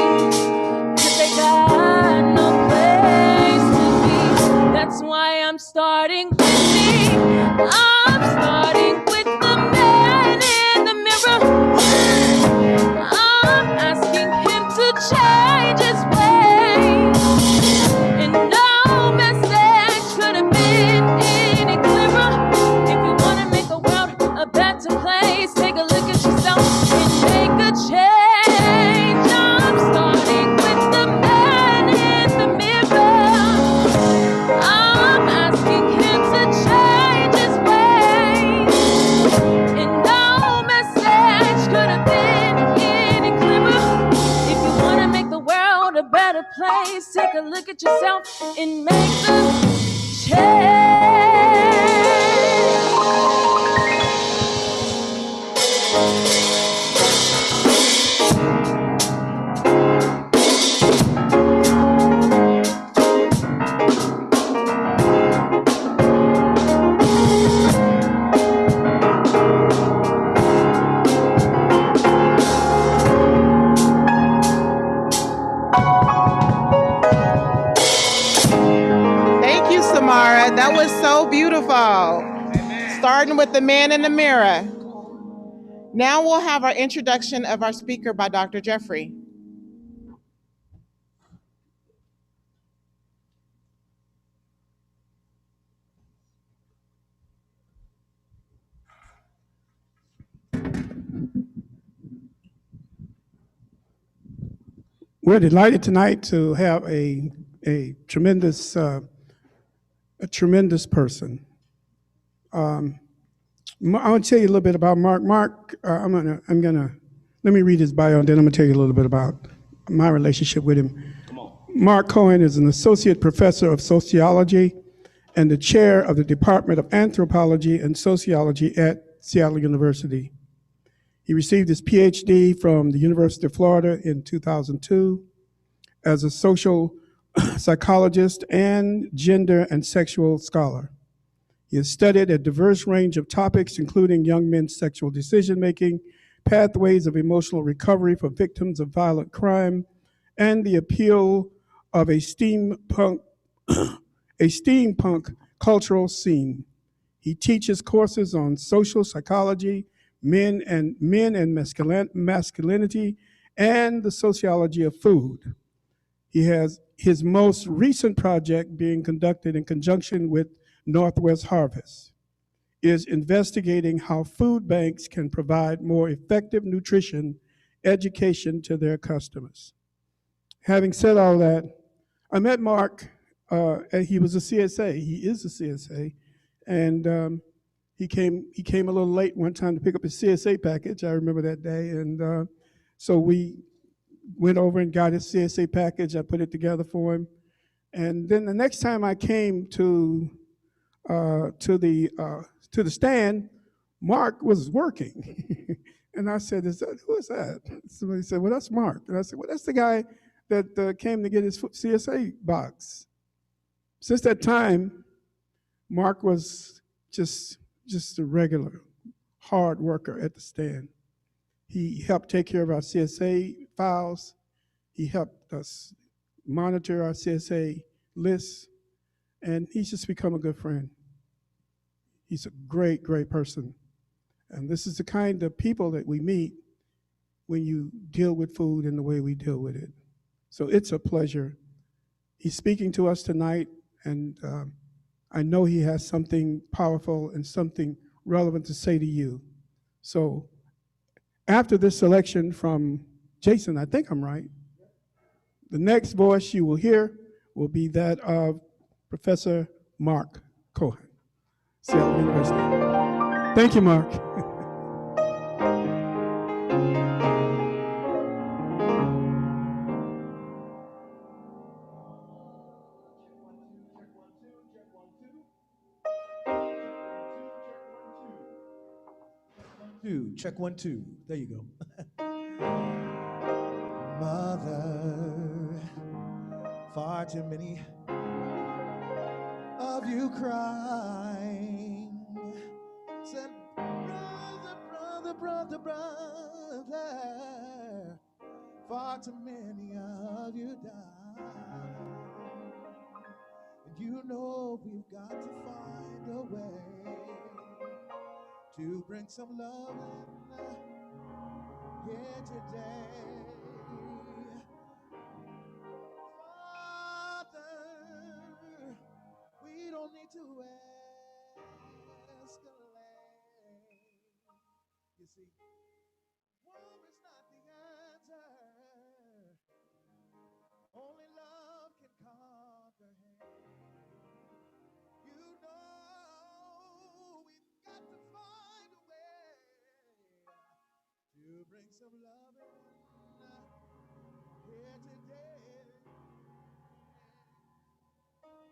'cause they got no place to be. That's why I'm starting with me. I'm starting with the man in the mirror. I'm asking him to change his ways, and no message could have been any clearer. If you want to make the world a better place, take a look at yourself and make a change. I'm starting with the man in the mirror. I'm asking him to change his ways, and no message could have been any clearer. If you want to make the world a better place, take a look at yourself and make the Thank you, Samara. That was so beautiful. Starting with the man in the mirror. Now we'll have our introduction of our speaker by Dr. Jeffrey. We're delighted tonight to have a tremendous person. I want to tell you a little bit about Mark. Mark, I'm gonna let me read his bio, and then I'm gonna tell you a little bit about my relationship with him. Mark Cohen is an associate professor of sociology and the chair of the Department of Anthropology and Sociology at Seattle University. He received his PhD from the University of Florida in 2002 as a social psychologist and gender and sexual scholar. He has studied a diverse range of topics, including young men's sexual decision-making, pathways of emotional recovery for victims of violent crime, and the appeal of a steampunk cultural scene. He teaches courses on social psychology, men and masculinity, and the sociology of food. He has his most recent project being conducted in conjunction with Northwest Harvest is investigating how food banks can provide more effective nutrition education to their customers. Having said all that, I met Mark, he was a CSA, he is a CSA, and he came a little late one time to pick up his CSA package. I remember that day, and so we went over and got his CSA package. I put it together for him, And then the next time I came to the stand, Mark was working. And I said, who is that? Somebody said, well, that's Mark. And I said, well, that's the guy that came to get his CSA box. Since that time, Mark was just a regular hard worker at the stand. He helped take care of our CSA files. He helped us monitor our CSA lists. And he's just become a good friend. He's a great, great person. And this is the kind of people that we meet when you deal with food in the way we deal with it. So it's a pleasure. He's speaking to us tonight, and I know he has something powerful and something relevant to say to you. So after this selection from Jason, I think I'm right, the next voice you will hear will be that of Professor Mark Cohen, Seattle University. Thank you, Mark. Check 1 2. There you go. Mother, far too many of you crying. Said, brother, far too many of you died. And you know we've got to find a way to bring some love in here today. Father, we don't need to escalate. You see, war is not the answer. Only love can conquer hate. You know we've got to find a way to bring some love in here today. Mother,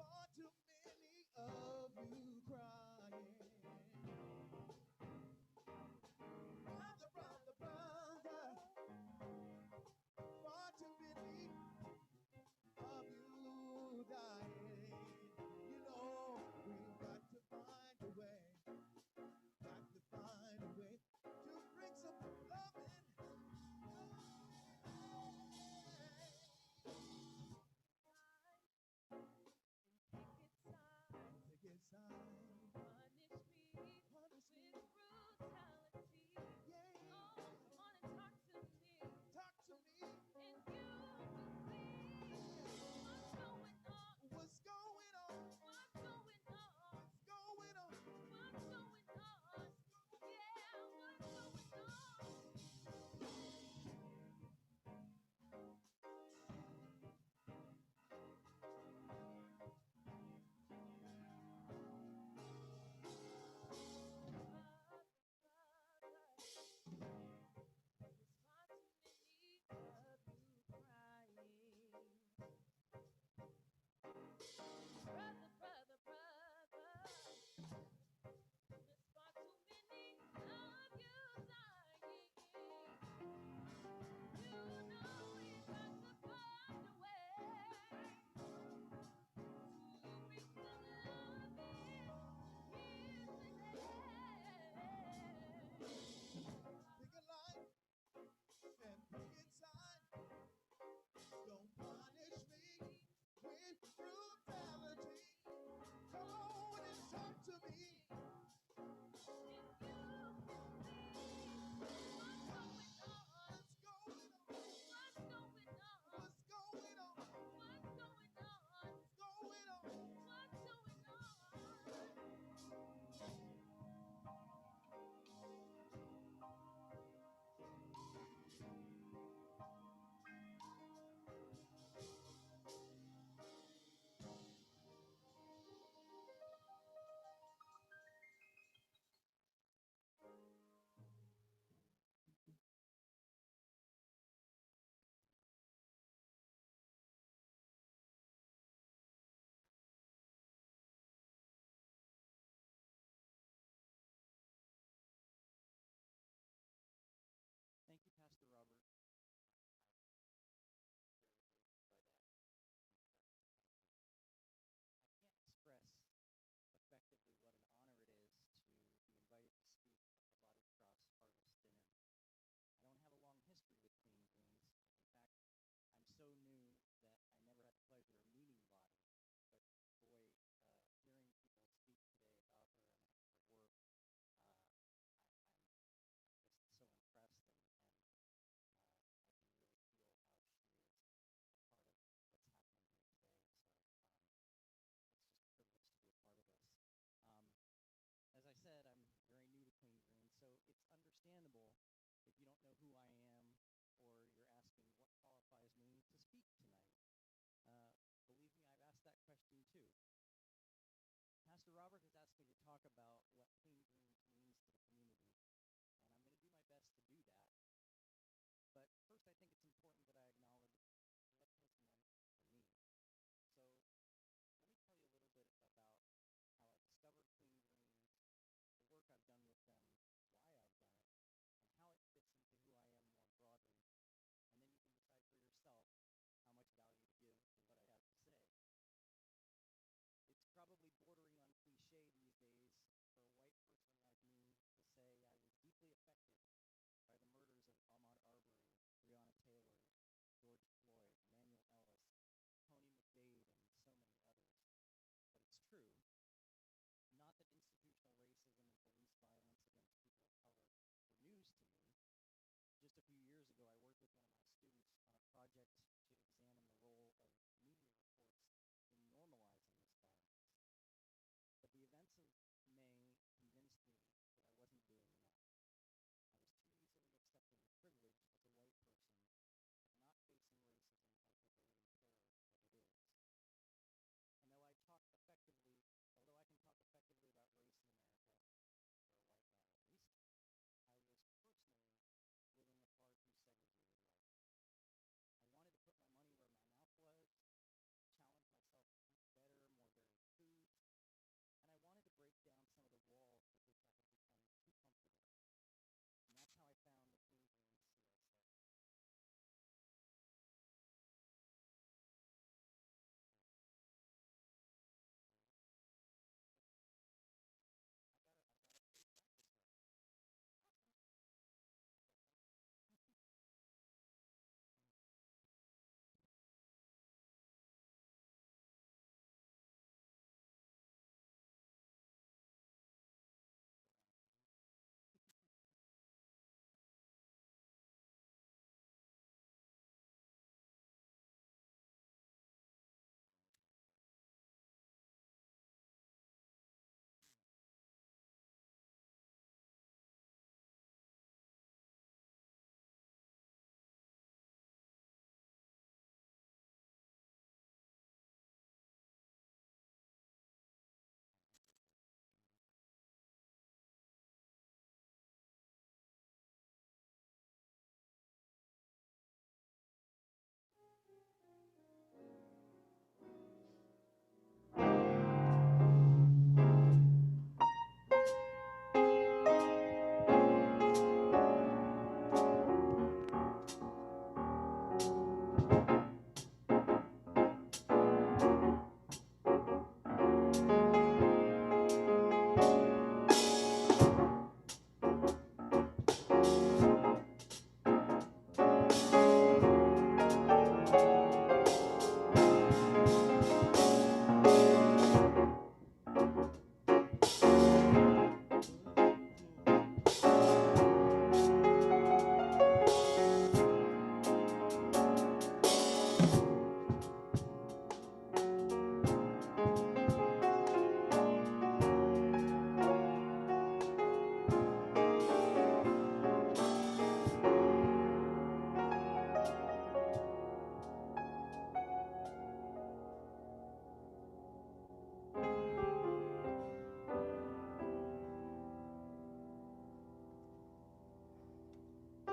far too many of you crying. Brother, far too many of you dying. You know we've got to find a way, to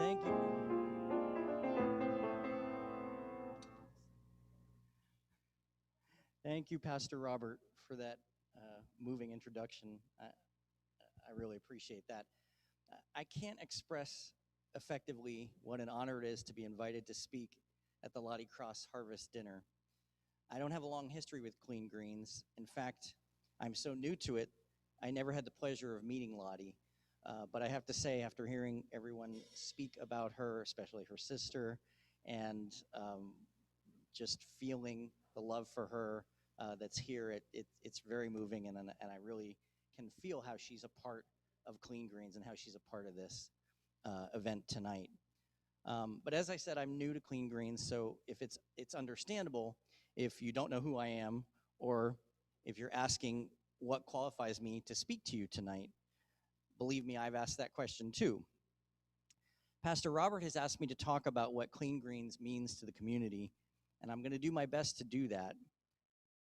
Thank you. Thank you, Pastor Robert, for that moving introduction. I really appreciate that. I can't express effectively what an honor it is to be invited to speak at the Lottie Cross Harvest Dinner. I don't have a long history with Clean Greens. In fact, I'm so new to it, I never had the pleasure of meeting Lottie. But I have to say, after hearing everyone speak about her, especially her sister, and just feeling the love for her that's here, it's very moving, and I really can feel how she's a part of Clean Greens and how she's a part of this event tonight. But as I said, I'm new to Clean Greens, so if it's understandable if you don't know who I am, or if you're asking what qualifies me to speak to you tonight. Believe me, I've asked that question too. Pastor Robert has asked me to talk about what Clean Greens means to the community, and I'm going to do my best to do that.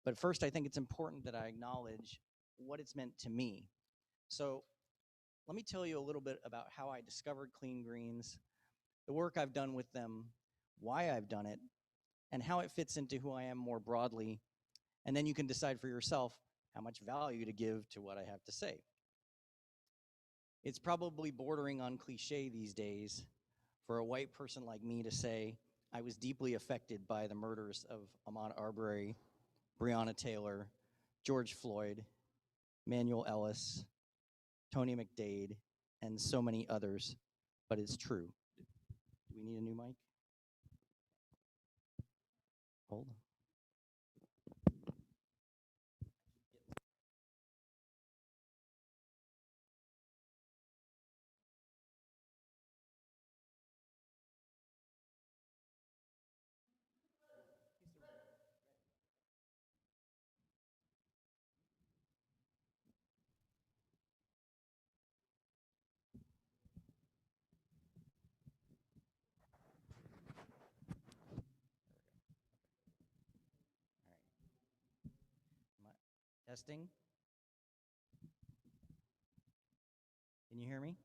But first, I think it's important that I acknowledge what it's meant to me. So let me tell you a little bit about how I discovered Clean Greens, the work I've done with them, why I've done it, and how it fits into who I am more broadly. And then you can decide for yourself how much value to give to what I have to say. It's probably bordering on cliche these days for a white person like me to say I was deeply affected by the murders of Ahmaud Arbery, Breonna Taylor, George Floyd, Manuel Ellis, Tony McDade, and so many others, but it's true. Do we need a new mic? Hold on. Testing. Can you hear me?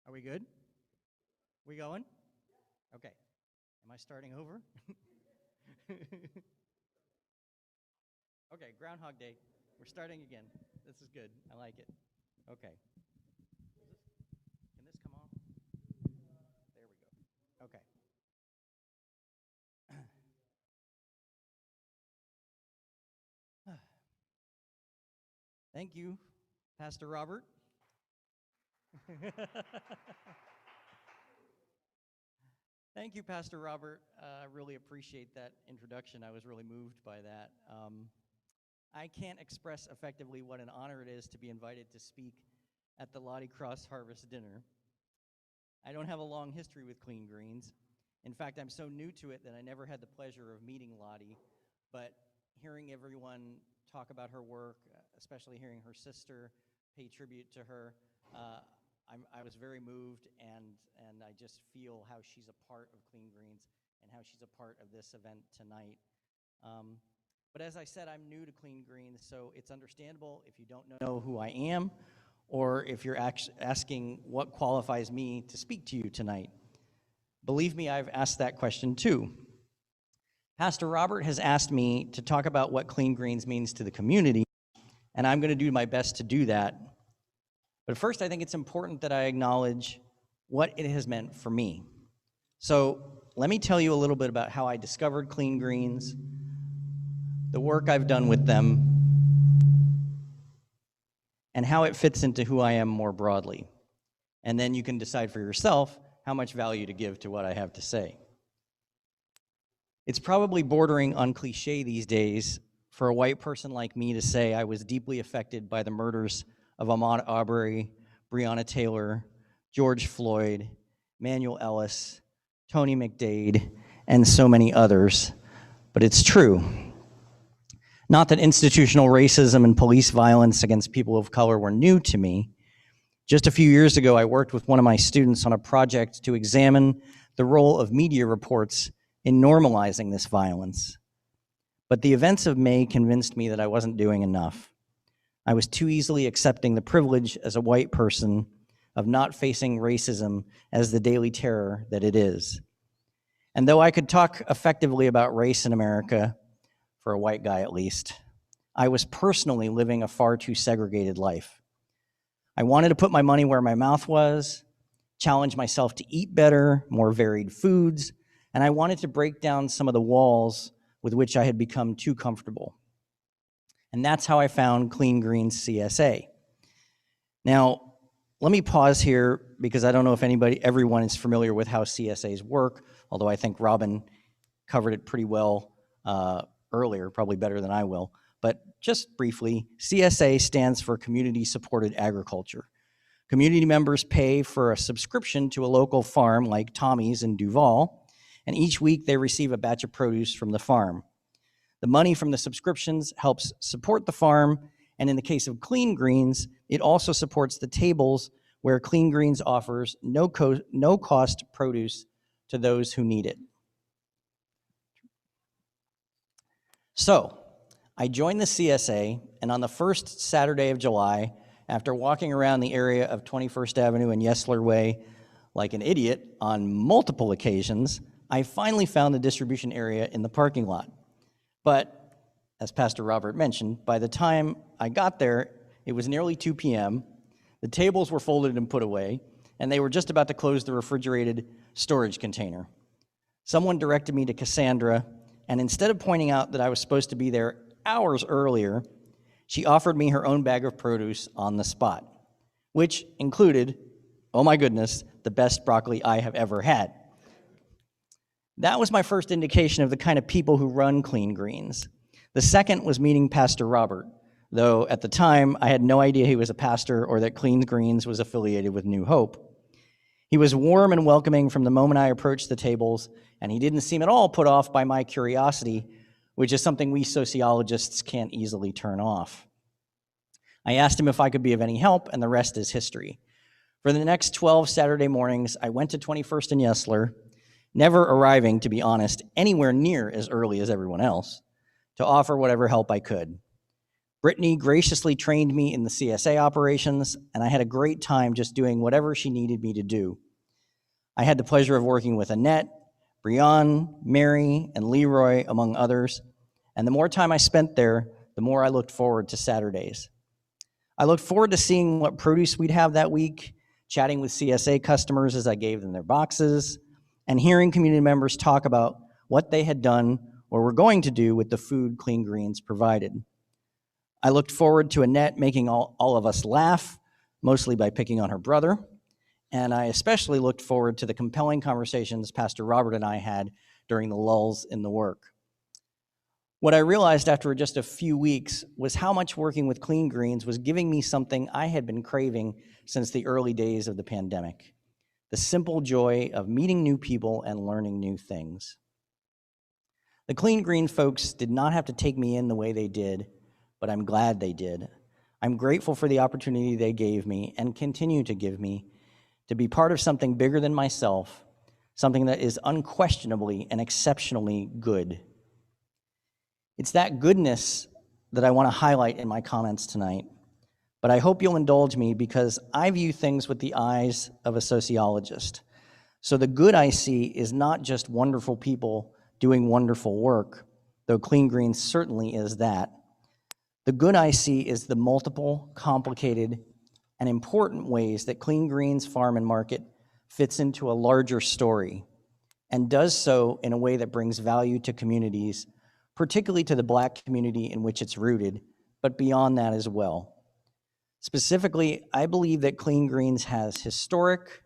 Are we good? We going? Okay. Am I starting over? Okay, Groundhog Day. We're starting again. This is good. I like it. Okay. Can this come off? There we go. Okay. Thank you, Pastor Robert. Thank you, Pastor Robert. I really appreciate that introduction. I was really moved by that. I can't express effectively what an honor it is to be invited to speak at the Lottie Cross Harvest Dinner. I don't have a long history with Clean Greens. In fact, I'm so new to it that I never had the pleasure of meeting Lottie, but hearing everyone talk about her work, especially hearing her sister pay tribute to her, I was very moved, and I just feel how she's a part of Clean Greens and how she's a part of this event tonight. But as I said, I'm new to Clean Greens, so it's understandable if you don't know who I am, or if you're asking what qualifies me to speak to you tonight. Believe me, I've asked that question too. Pastor Robert has asked me to talk about what Clean Greens means to the community, and I'm going to do my best to do that. But first, I think it's important that I acknowledge what it has meant for me. So let me tell you a little bit about how I discovered Clean Greens, the work I've done with them, and how it fits into who I am more broadly. And then you can decide for yourself how much value to give to what I have to say. It's probably bordering on cliche these days for a white person like me to say I was deeply affected by the murders of Ahmaud Arbery, Breonna Taylor, George Floyd, Manuel Ellis, Tony McDade, and so many others, but it's true. Not that institutional racism and police violence against people of color were new to me. Just a few years ago, I worked with one of my students on a project to examine the role of media reports in normalizing this violence. But the events of May convinced me that I wasn't doing enough. I was too easily accepting the privilege as a white person of not facing racism as the daily terror that it is. And though I could talk effectively about race in America, for a white guy at least, I was personally living a far too segregated life. I wanted to put my money where my mouth was, challenge myself to eat better, more varied foods, and I wanted to break down some of the walls with which I had become too comfortable. And that's how I found Clean Greens CSA. Now, let me pause here because I don't know if everyone is familiar with how CSAs work, although I think Robin covered it pretty well earlier, probably better than I will. But just briefly, CSA stands for Community Supported Agriculture. Community members pay for a subscription to a local farm like Tommy's in Duval, and each week they receive a batch of produce from the farm. The money from the subscriptions helps support the farm, and in the case of Clean Greens, it also supports the tables where Clean Greens offers no-cost produce to those who need it. So, I joined the CSA, and on the first Saturday of July, after walking around the area of 21st Avenue and Yesler Way like an idiot on multiple occasions, I finally found the distribution area in the parking lot. But as Pastor Robert mentioned, by the time I got there, it was nearly 2 p.m., the tables were folded and put away, and they were just about to close the refrigerated storage container. Someone directed me to Cassandra, and instead of pointing out that I was supposed to be there hours earlier, she offered me her own bag of produce on the spot, which included, oh my goodness, the best broccoli I have ever had. That was my first indication of the kind of people who run Clean Greens. The second was meeting Pastor Robert, though at the time I had no idea he was a pastor or that Clean Greens was affiliated with New Hope. He was warm and welcoming from the moment I approached the tables, and he didn't seem at all put off by my curiosity, which is something we sociologists can't easily turn off. I asked him if I could be of any help, and the rest is history. For the next 12 Saturday mornings, I went to 21st and Yesler, never arriving, to be honest, anywhere near as early as everyone else, to offer whatever help I could. Brittany graciously trained me in the CSA operations, and I had a great time just doing whatever she needed me to do. I had the pleasure of working with Annette, Brianne, Mary, and Leroy, among others, and the more time I spent there, the more I looked forward to Saturdays. I looked forward to seeing what produce we'd have that week, chatting with CSA customers as I gave them their boxes, and hearing community members talk about what they had done or were going to do with the food Clean Greens provided. I looked forward to Annette making all of us laugh, mostly by picking on her brother, and I especially looked forward to the compelling conversations Pastor Robert and I had during the lulls in the work. What I realized after just a few weeks was how much working with Clean Greens was giving me something I had been craving since the early days of the pandemic: the simple joy of meeting new people and learning new things. The Clean Green folks did not have to take me in the way they did, but I'm glad they did. I'm grateful for the opportunity they gave me and continue to give me to be part of something bigger than myself, something that is unquestionably and exceptionally good. It's that goodness that I want to highlight in my comments tonight, but I hope you'll indulge me because I view things with the eyes of a sociologist. So the good I see is not just wonderful people doing wonderful work, though Clean Greens certainly is that. The good I see is the multiple, complicated, and important ways that Clean Greens Farm and Market fits into a larger story and does so in a way that brings value to communities, particularly to the Black community in which it's rooted, but beyond that as well. Specifically, I believe that Clean Greens has historic,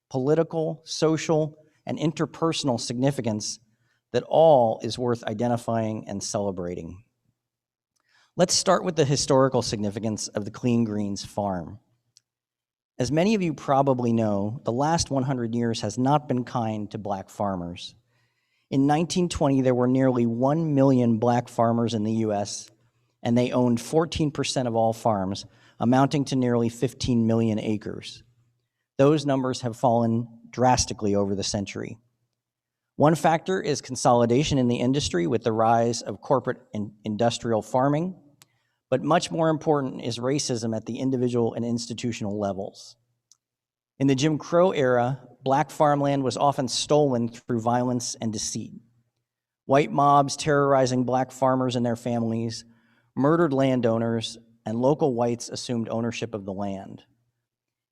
political, social, and interpersonal significance that all is worth identifying and celebrating. Let's start with the historical significance of the Clean Greens Farm. As many of you probably know, the last 100 years has not been kind to Black farmers. In 1920, there were nearly 1 million Black farmers in the US, and they owned 14% of all farms, amounting to nearly 15 million acres. Those numbers have fallen drastically over the century. One factor is consolidation in the industry with the rise of corporate and industrial farming, but much more important is racism at the individual and institutional levels. In the Jim Crow era, Black farmland was often stolen through violence and deceit. White mobs terrorizing Black farmers and their families, murdered landowners, and local whites assumed ownership of the land.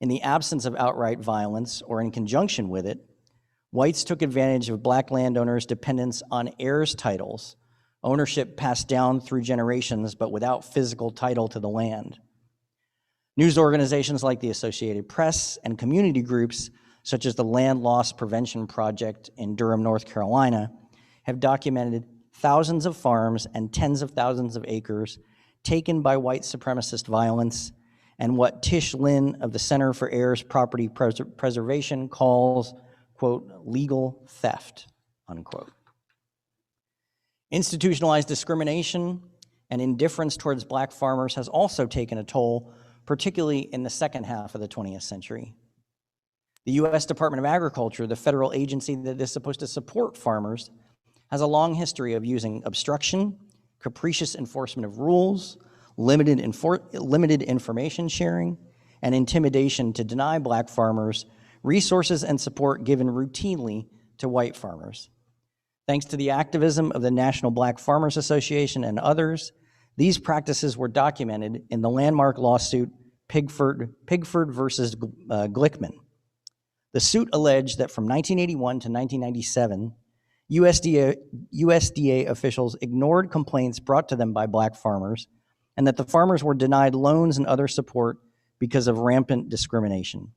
In the absence of outright violence, or in conjunction with it, whites took advantage of Black landowners' dependence on heirs' titles, ownership passed down through generations but without physical title to the land. News organizations like the Associated Press and community groups such as the Land Loss Prevention Project in Durham, North Carolina, have documented thousands of farms and tens of thousands of acres taken by white supremacist violence and what Tish Lynn of the Center for Heirs Property Preservation calls, quote, legal theft, unquote. Institutionalized discrimination and indifference towards Black farmers has also taken a toll, particularly in the second half of the 20th century. The U.S. Department of Agriculture, the federal agency that is supposed to support farmers, has a long history of using obstruction, capricious enforcement of rules, limited information sharing, and intimidation to deny Black farmers resources and support given routinely to white farmers. Thanks to the activism of the National Black Farmers Association and others, These practices were documented in the landmark lawsuit Pigford versus Glickman. The suit alleged that from 1981 to 1997, USDA officials ignored complaints brought to them by black farmers, and that the farmers were denied loans and other support because of rampant discrimination.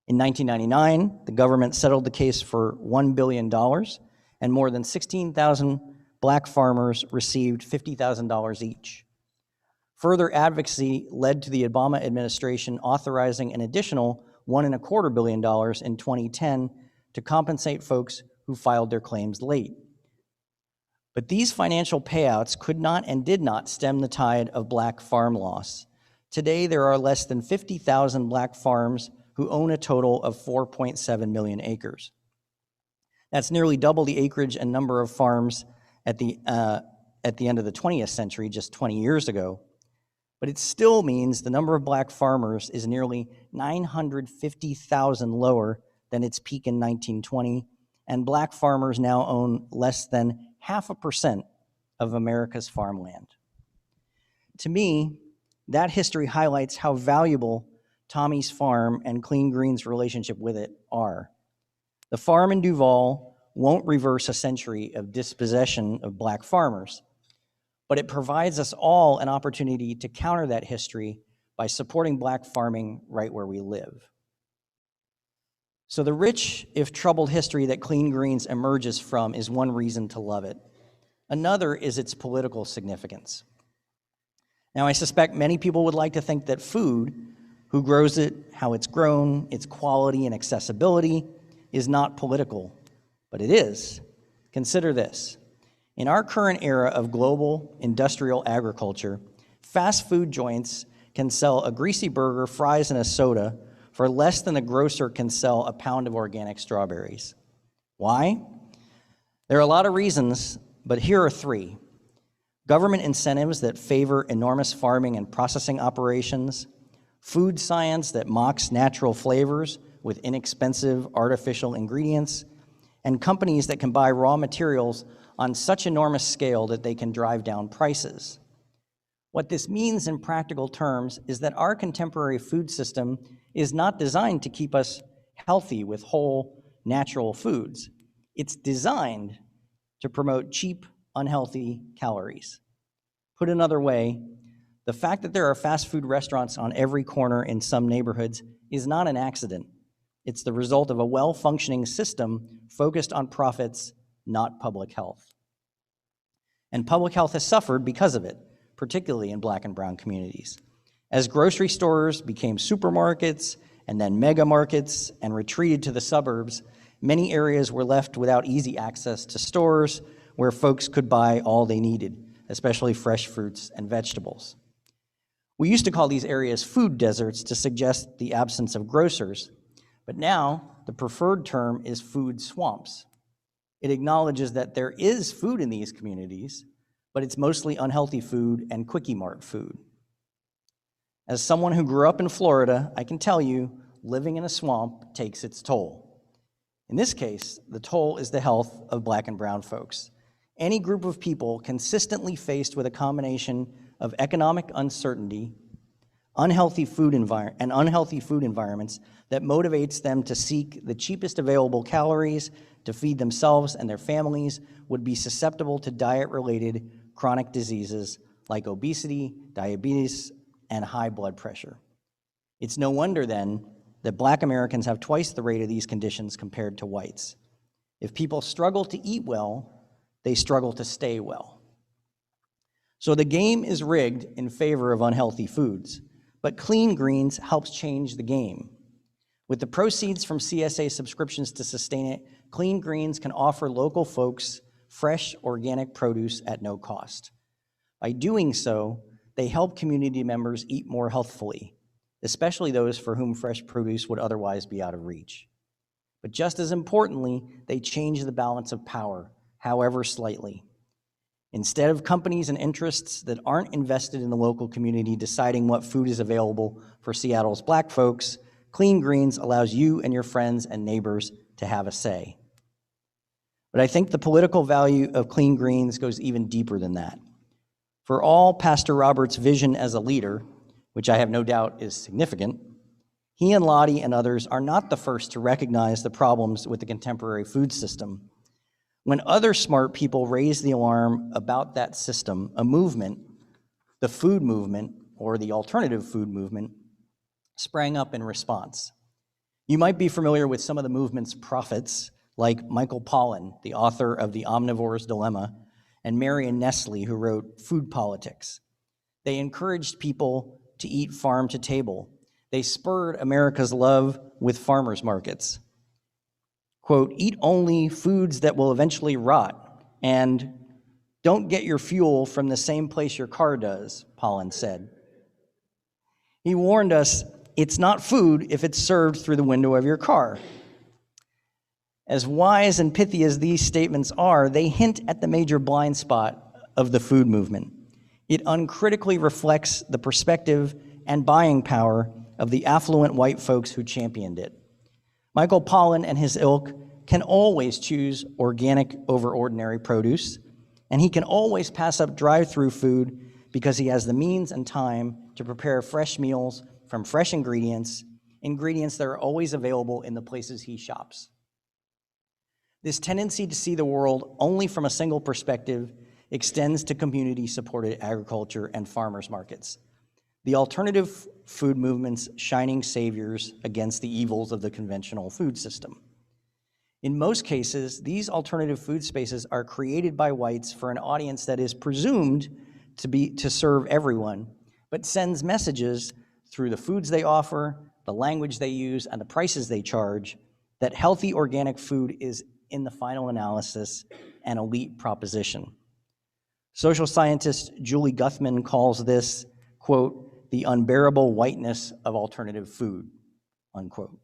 In 1999, the government settled the case for $1 billion, and more than 16,000 black farmers received $50,000 each. Further advocacy led to the Obama administration authorizing an additional $1.25 billion in 2010 to compensate folks who filed their claims late. But these financial payouts could not and did not stem the tide of black farm loss. Today, there are less than 50,000 black farms who own a total of 4.7 million acres. That's nearly double the acreage and number of farms at the end of the 20th century, just 20 years ago. But it still means the number of black farmers is nearly 950,000 lower than its peak in 1920, and black farmers now own less than 0.5% of America's farmland. To me, that history highlights how valuable Tommy's farm and Clean Green's relationship with it are. The farm in Duval won't reverse a century of dispossession of black farmers, but it provides us all an opportunity to counter that history by supporting black farming right where we live. So the rich, if troubled history that Clean Greens emerges from is one reason to love it. Another is its political significance. Now, I suspect many people would like to think that food, who grows it, how it's grown, its quality and accessibility, is not political, but it is. Consider this. In our current era of global industrial agriculture, fast food joints can sell a greasy burger, fries, and a soda for less than a grocer can sell a pound of organic strawberries. Why? There are a lot of reasons, but here are three. Government incentives that favor enormous farming and processing operations, food science that mocks natural flavors with inexpensive artificial ingredients, and companies that can buy raw materials on such enormous scale that they can drive down prices. What this means in practical terms is that our contemporary food system is not designed to keep us healthy with whole, natural foods. It's designed to promote cheap, unhealthy calories. Put another way, the fact that there are fast food restaurants on every corner in some neighborhoods is not an accident. It's the result of a well-functioning system focused on profits, not public health. And public health has suffered because of it, particularly in black and brown communities. As grocery stores became supermarkets and then mega markets and retreated to the suburbs, many areas were left without easy access to stores where folks could buy all they needed, especially fresh fruits and vegetables. We used to call these areas food deserts to suggest the absence of grocers, but now the preferred term is food swamps. It acknowledges that there is food in these communities, but it's mostly unhealthy food and Quickie Mart food. As someone who grew up in Florida, I can tell you, living in a swamp takes its toll. In this case, the toll is the health of black and brown folks. Any group of people consistently faced with a combination of economic uncertainty, unhealthy food environments that motivates them to seek the cheapest available calories to feed themselves and their families would be susceptible to diet-related chronic diseases like obesity, diabetes, and high blood pressure. It's no wonder then that black Americans have twice the rate of these conditions compared to whites. If people struggle to eat well, they struggle to stay well. So the game is rigged in favor of unhealthy foods, but Clean Greens helps change the game. With the proceeds from CSA subscriptions to sustain it, Clean Greens can offer local folks fresh, organic produce at no cost. By doing so, they help community members eat more healthfully, especially those for whom fresh produce would otherwise be out of reach. But just as importantly, they change the balance of power, however slightly. Instead of companies and interests that aren't invested in the local community deciding what food is available for Seattle's black folks, Clean Greens allows you and your friends and neighbors to have a say. But I think the political value of Clean Greens goes even deeper than that. For all Pastor Robert's vision as a leader, which I have no doubt is significant, he and Lottie and others are not the first to recognize the problems with the contemporary food system. When other smart people raised the alarm about that system, a movement, the food movement, or the alternative food movement, sprang up in response. You might be familiar with some of the movement's prophets, like Michael Pollan, the author of The Omnivore's Dilemma, and Marion Nestle, who wrote Food Politics. They encouraged people to eat farm to table. They spurred America's love with farmers markets. Quote, eat only foods that will eventually rot, and don't get your fuel from the same place your car does, Pollan said. He warned us, it's not food if it's served through the window of your car. As wise and pithy as these statements are, they hint at the major blind spot of the food movement. It uncritically reflects the perspective and buying power of the affluent white folks who championed it. Michael Pollan and his ilk can always choose organic over ordinary produce, and he can always pass up drive-through food because he has the means and time to prepare fresh meals from fresh ingredients that are always available in the places he shops. This tendency to see the world only from a single perspective extends to community-supported agriculture and farmers markets, the alternative food movement's shining saviors against the evils of the conventional food system. In most cases, these alternative food spaces are created by whites for an audience that is presumed to serve everyone, but sends messages through the foods they offer, the language they use, and the prices they charge that healthy organic food is, in the final analysis, an elite proposition. Social scientist Julie Guthman calls this, quote, the unbearable whiteness of alternative food, unquote.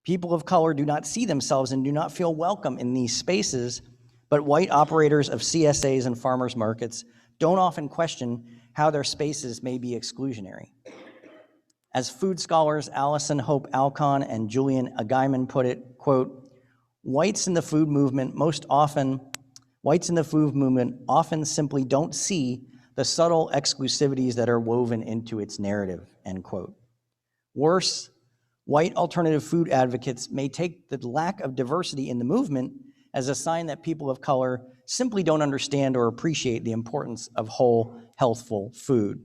People of color do not see themselves and do not feel welcome in these spaces, but white operators of CSAs and farmers markets don't often question how their spaces may be exclusionary. As food scholars Allison Hope Alcon and Julian Agaiman put it, quote, whites in the food movement often simply don't see the subtle exclusivities that are woven into its narrative, end quote. Worse, white alternative food advocates may take the lack of diversity in the movement as a sign that people of color simply don't understand or appreciate the importance of whole, healthful food.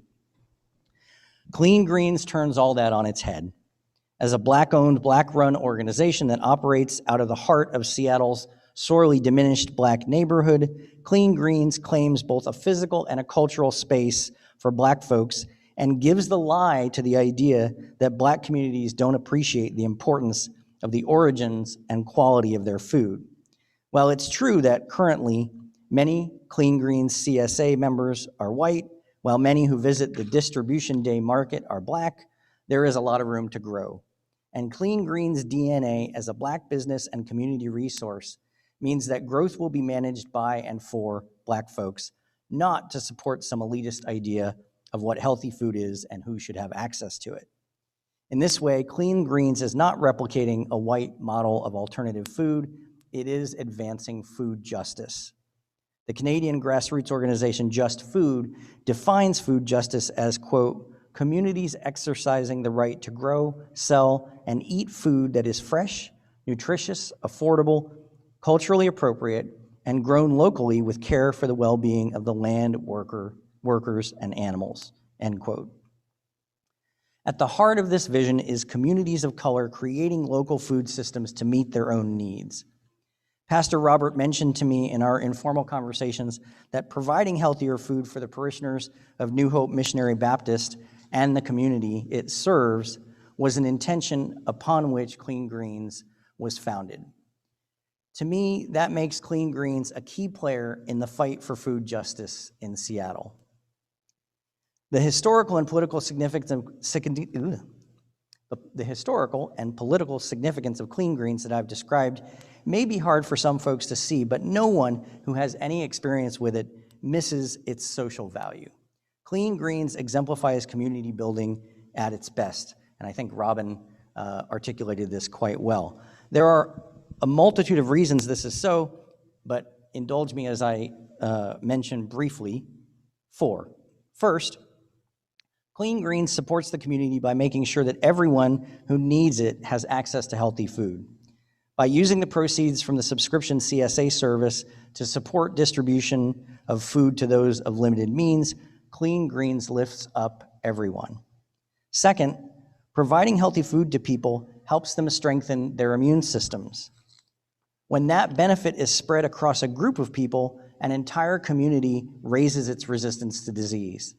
Clean Greens turns all that on its head. As a Black-owned, Black-run organization that operates out of the heart of Seattle's sorely diminished Black neighborhood, Clean Greens claims both a physical and a cultural space for Black folks and gives the lie to the idea that Black communities don't appreciate the importance of the origins and quality of their food. While it's true that currently many Clean Greens CSA members are white, while many who visit the Distribution Day market are Black, there is a lot of room to grow. And Clean Greens' DNA as a Black business and community resource means that growth will be managed by and for Black folks, not to support some elitist idea of what healthy food is and who should have access to it. In this way, Clean Greens is not replicating a white model of alternative food, it is advancing food justice. The Canadian grassroots organization Just Food defines food justice as, quote, communities exercising the right to grow, sell, and eat food that is fresh, nutritious, affordable, culturally appropriate, and grown locally with care for the well-being of the land, workers, and animals, end quote. At the heart of this vision is communities of color creating local food systems to meet their own needs. Pastor Robert mentioned to me in our informal conversations that providing healthier food for the parishioners of New Hope Missionary Baptist and the community it serves was an intention upon which Clean Greens was founded. To me, that makes Clean Greens a key player in the fight for food justice in Seattle. The historical and political significance of Clean Greens that I've described may be hard for some folks to see, but no one who has any experience with it misses its social value. Clean Greens exemplifies community building at its best, and I think Robin articulated this quite well. There are a multitude of reasons this is so, but indulge me as I mention briefly 4. First, Clean Greens supports the community by making sure that everyone who needs it has access to healthy food. By using the proceeds from the subscription CSA service to support distribution of food to those of limited means, Clean Greens lifts up everyone. Second, providing healthy food to people helps them strengthen their immune systems. When that benefit is spread across a group of people, an entire community raises its resistance to disease.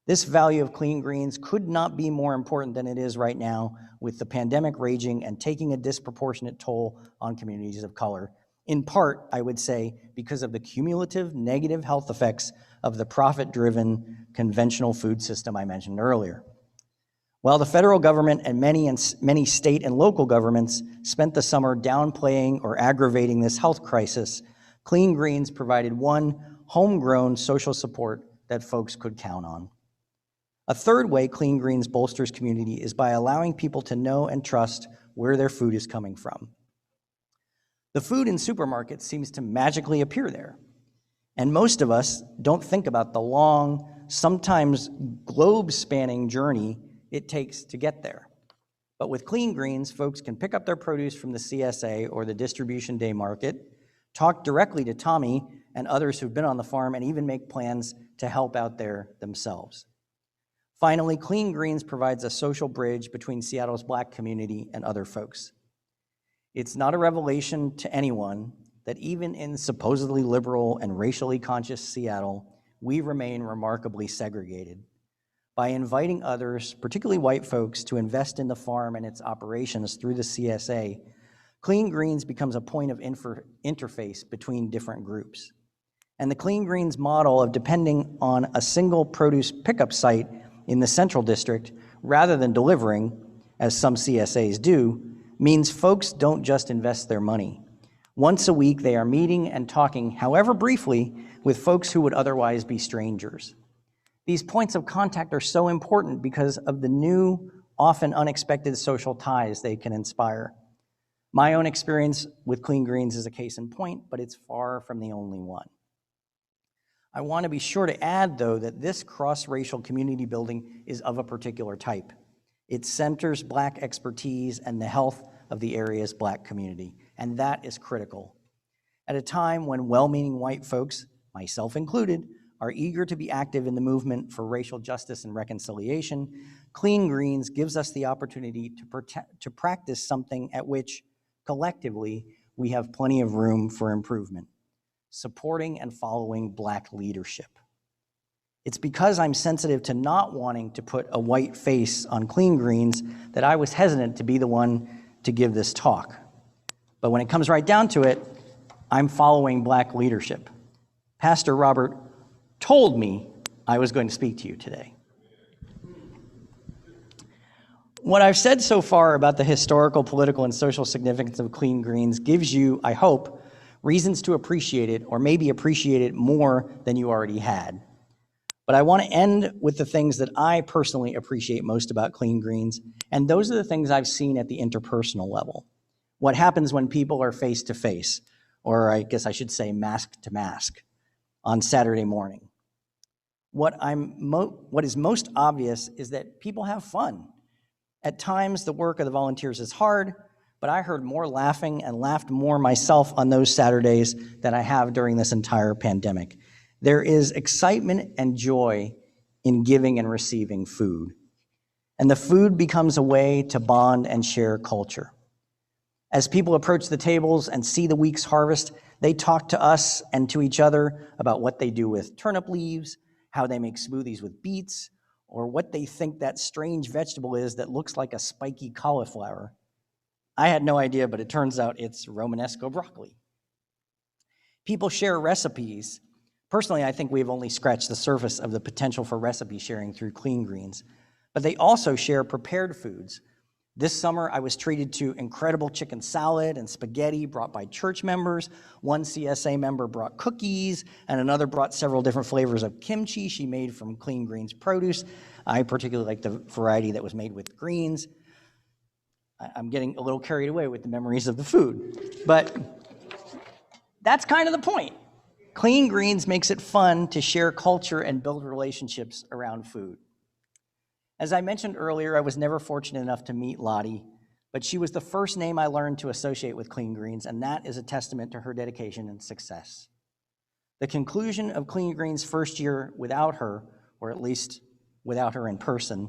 This value of Clean Greens could not be more important than it is right now, with the pandemic raging and taking a disproportionate toll on communities of color. In part, I would say, because of the cumulative negative health effects of the profit-driven conventional food system I mentioned earlier. While the federal government and many state and local governments spent the summer downplaying or aggravating this health crisis, Clean Greens provided one homegrown social support that folks could count on. A third way Clean Greens bolsters community is by allowing people to know and trust where their food is coming from. The food in supermarkets seems to magically appear there, and most of us don't think about the long, sometimes globe-spanning journey it takes to get there. But with Clean Greens, folks can pick up their produce from the CSA or the distribution day market, talk directly to Tommy and others who've been on the farm, and even make plans to help out there themselves. Finally, Clean Greens provides a social bridge between Seattle's Black community and other folks. It's not a revelation to anyone that even in supposedly liberal and racially conscious Seattle, we remain remarkably segregated. By inviting others, particularly white folks, to invest in the farm and its operations through the CSA, Clean Greens becomes a point of interface between different groups. And the Clean Greens model of depending on a single produce pickup site in the Central District, rather than delivering, as some CSAs do, means folks don't just invest their money. Once a week, they are meeting and talking, however briefly, with folks who would otherwise be strangers. These points of contact are so important because of the new, often unexpected social ties they can inspire. My own experience with Clean Greens is a case in point, but it's far from the only one. I want to be sure to add, though, that this cross-racial community building is of a particular type. It centers Black expertise and the health of the area's Black community, and that is critical. At a time when well-meaning white folks, myself included, are eager to be active in the movement for racial justice and reconciliation, Clean Greens gives us the opportunity to practice something at which, collectively, we have plenty of room for improvement: supporting and following Black leadership. It's because I'm sensitive to not wanting to put a white face on Clean Greens that I was hesitant to be the one to give this talk. But when it comes right down to it, I'm following Black leadership. Pastor Robert told me I was going to speak to you today. What I've said so far about the historical, political, and social significance of Clean Greens gives you, I hope, reasons to appreciate it, or maybe appreciate it more than you already had. But I want to end with the things that I personally appreciate most about Clean Greens, and those are the things I've seen at the interpersonal level. What happens when people are face to face, or I guess I should say mask to mask, on Saturday morning. What is most obvious is that people have fun. At times, the work of the volunteers is hard, but I heard more laughing and laughed more myself on those Saturdays than I have during this entire pandemic. There is excitement and joy in giving and receiving food. And the food becomes a way to bond and share culture. As people approach the tables and see the week's harvest, they talk to us and to each other about what they do with turnip leaves, how they make smoothies with beets, or what they think that strange vegetable is that looks like a spiky cauliflower. I had no idea, but it turns out it's Romanesco broccoli. People share recipes. Personally, I think we've only scratched the surface of the potential for recipe sharing through Clean Greens, but they also share prepared foods. This summer, I was treated to incredible chicken salad and spaghetti brought by church members. One CSA member brought cookies, and another brought several different flavors of kimchi she made from Clean Greens produce. I particularly like the variety that was made with greens. I'm getting a little carried away with the memories of the food, but that's kind of the point. Clean Greens makes it fun to share culture and build relationships around food. As I mentioned earlier, I was never fortunate enough to meet Lottie, but she was the first name I learned to associate with Clean Greens, and that is a testament to her dedication and success. The conclusion of Clean Greens' first year without her, or at least without her in person,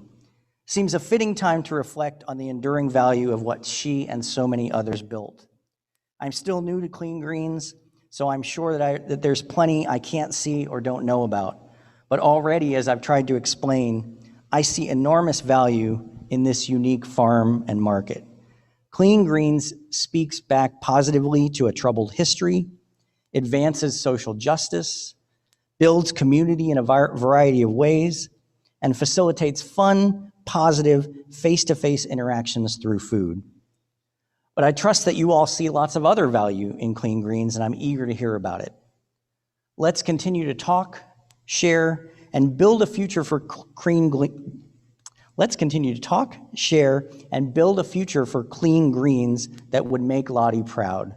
seems a fitting time to reflect on the enduring value of what she and so many others built. I'm still new to Clean Greens, so I'm sure that there's plenty I can't see or don't know about. But already, as I've tried to explain, I see enormous value in this unique farm and market. Clean Greens speaks back positively to a troubled history, advances social justice, builds community in a variety of ways, and facilitates fun, positive, face-to-face interactions through food. But I trust that you all see lots of other value in Clean Greens, and I'm eager to hear about it. Let's continue to talk, share, and build a future for Clean Greens that would make Lottie proud.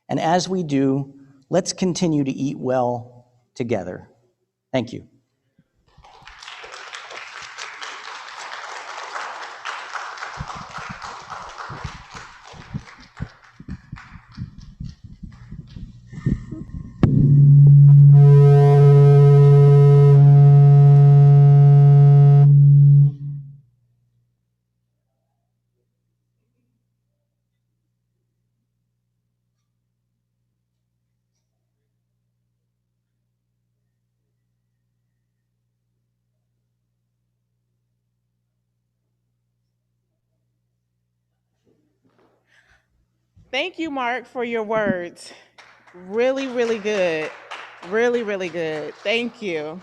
And as we do, let's continue to eat well together. Thank you. Thank you, Mark, for your words. Really, really good. Really, really good. Thank you.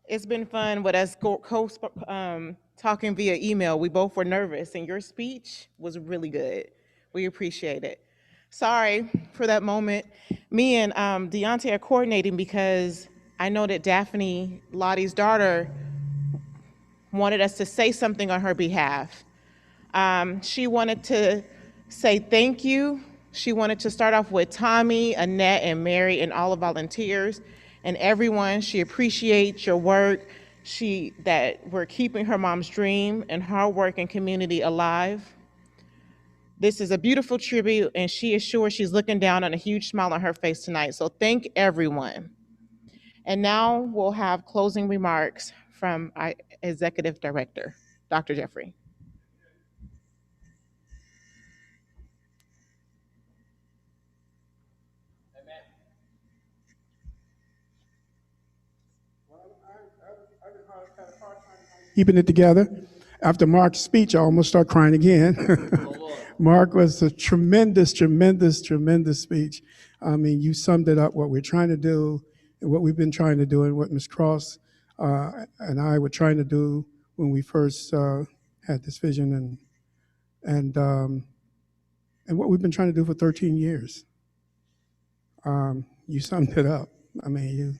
It's been fun with us talking via email. We both were nervous, and your speech was really good. We appreciate it. Sorry for that moment. Me and Deontay are coordinating because I know that Daphne, Lottie's daughter, wanted us to say something on her behalf. She wanted to say thank you. She wanted to start off with Tommy, Annette, and Mary, and all the volunteers, and everyone. She appreciates your work, that we're keeping her mom's dream and her work and community alive. This is a beautiful tribute, and she is sure she's looking down on a huge smile on her face tonight. So thank everyone. And now we'll have closing remarks from our Executive Director, Dr. Jeffrey. Keeping it together. After Mark's speech, I almost start crying again. Mark was a tremendous, tremendous, tremendous speech. I mean, you summed it up, what we're trying to do and what we've been trying to do and what Ms. Cross and I were trying to do when we first had this vision and what we've been trying to do for 13 years. You summed it up. I mean,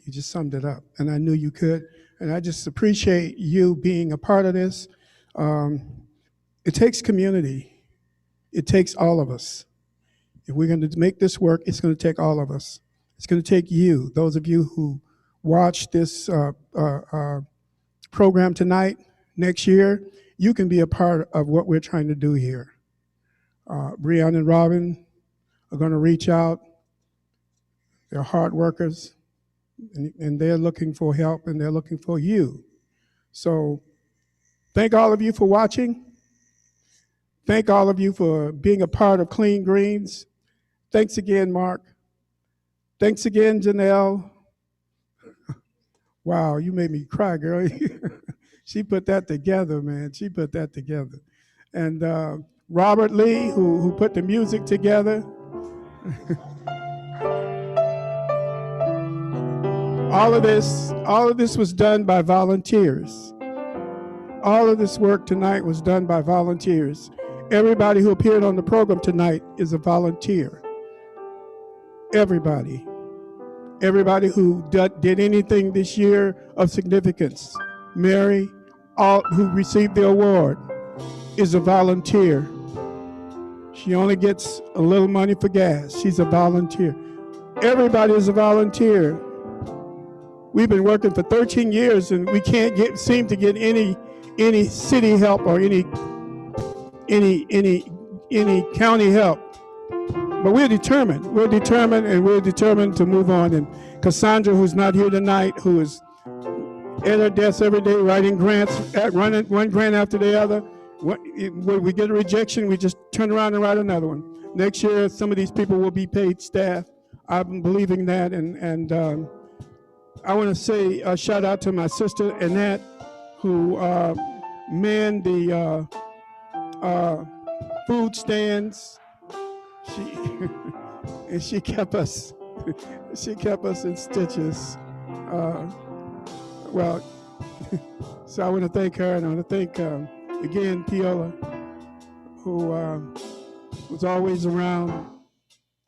you just summed it up, and I knew you could. And I just appreciate you being a part of this. It takes community. It takes all of us. If we're going to make this work, it's going to take all of us. It's going to take you, those of you who watch this program tonight. Next year, you can be a part of what we're trying to do here. Breon and Robin are going to reach out. They're hard workers. And they're looking for help, and they're looking for you. So thank all of you for watching. Thank all of you for being a part of Clean Greens. Thanks again, Mark. Thanks again, Janelle. Wow, you made me cry, girl. She put that together, man. She put that together. And Robert Lee, who put the music together. All of this was done by volunteers. All of this work tonight was done by volunteers. Everybody who appeared on the program tonight is a volunteer. Everybody. Everybody who did anything this year of significance. Mary, all who received the award, is a volunteer. She only gets a little money for gas. She's a volunteer. Everybody is a volunteer. We've been working for 13 years and we can't seem to get any city help or any county help. But we're determined. We're determined to move on. And Cassandra, who's not here tonight, who is at her desk every day writing grants, running one grant after the other. When we get a rejection, we just turn around and write another one. Next year, some of these people will be paid staff. I'm believing that. And I want to say a shout out to my sister, Annette, who manned the food stands. She kept us in stitches. So I want to thank her, and I want to thank again Piola, who was always around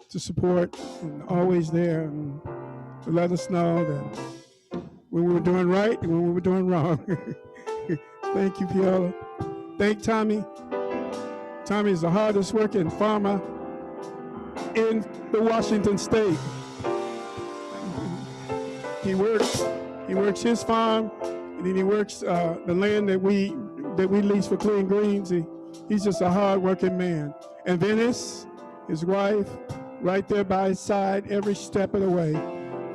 to support and always there and to let us know that when we were doing right and when we were doing wrong. Thank you, Piola. Thank Tommy. Tommy is the hardest working farmer in the Washington state. He works his farm, and then he works the land that we lease for Clean Greens. He's just a hard-working man. And Venice, his wife, right there by his side every step of the way.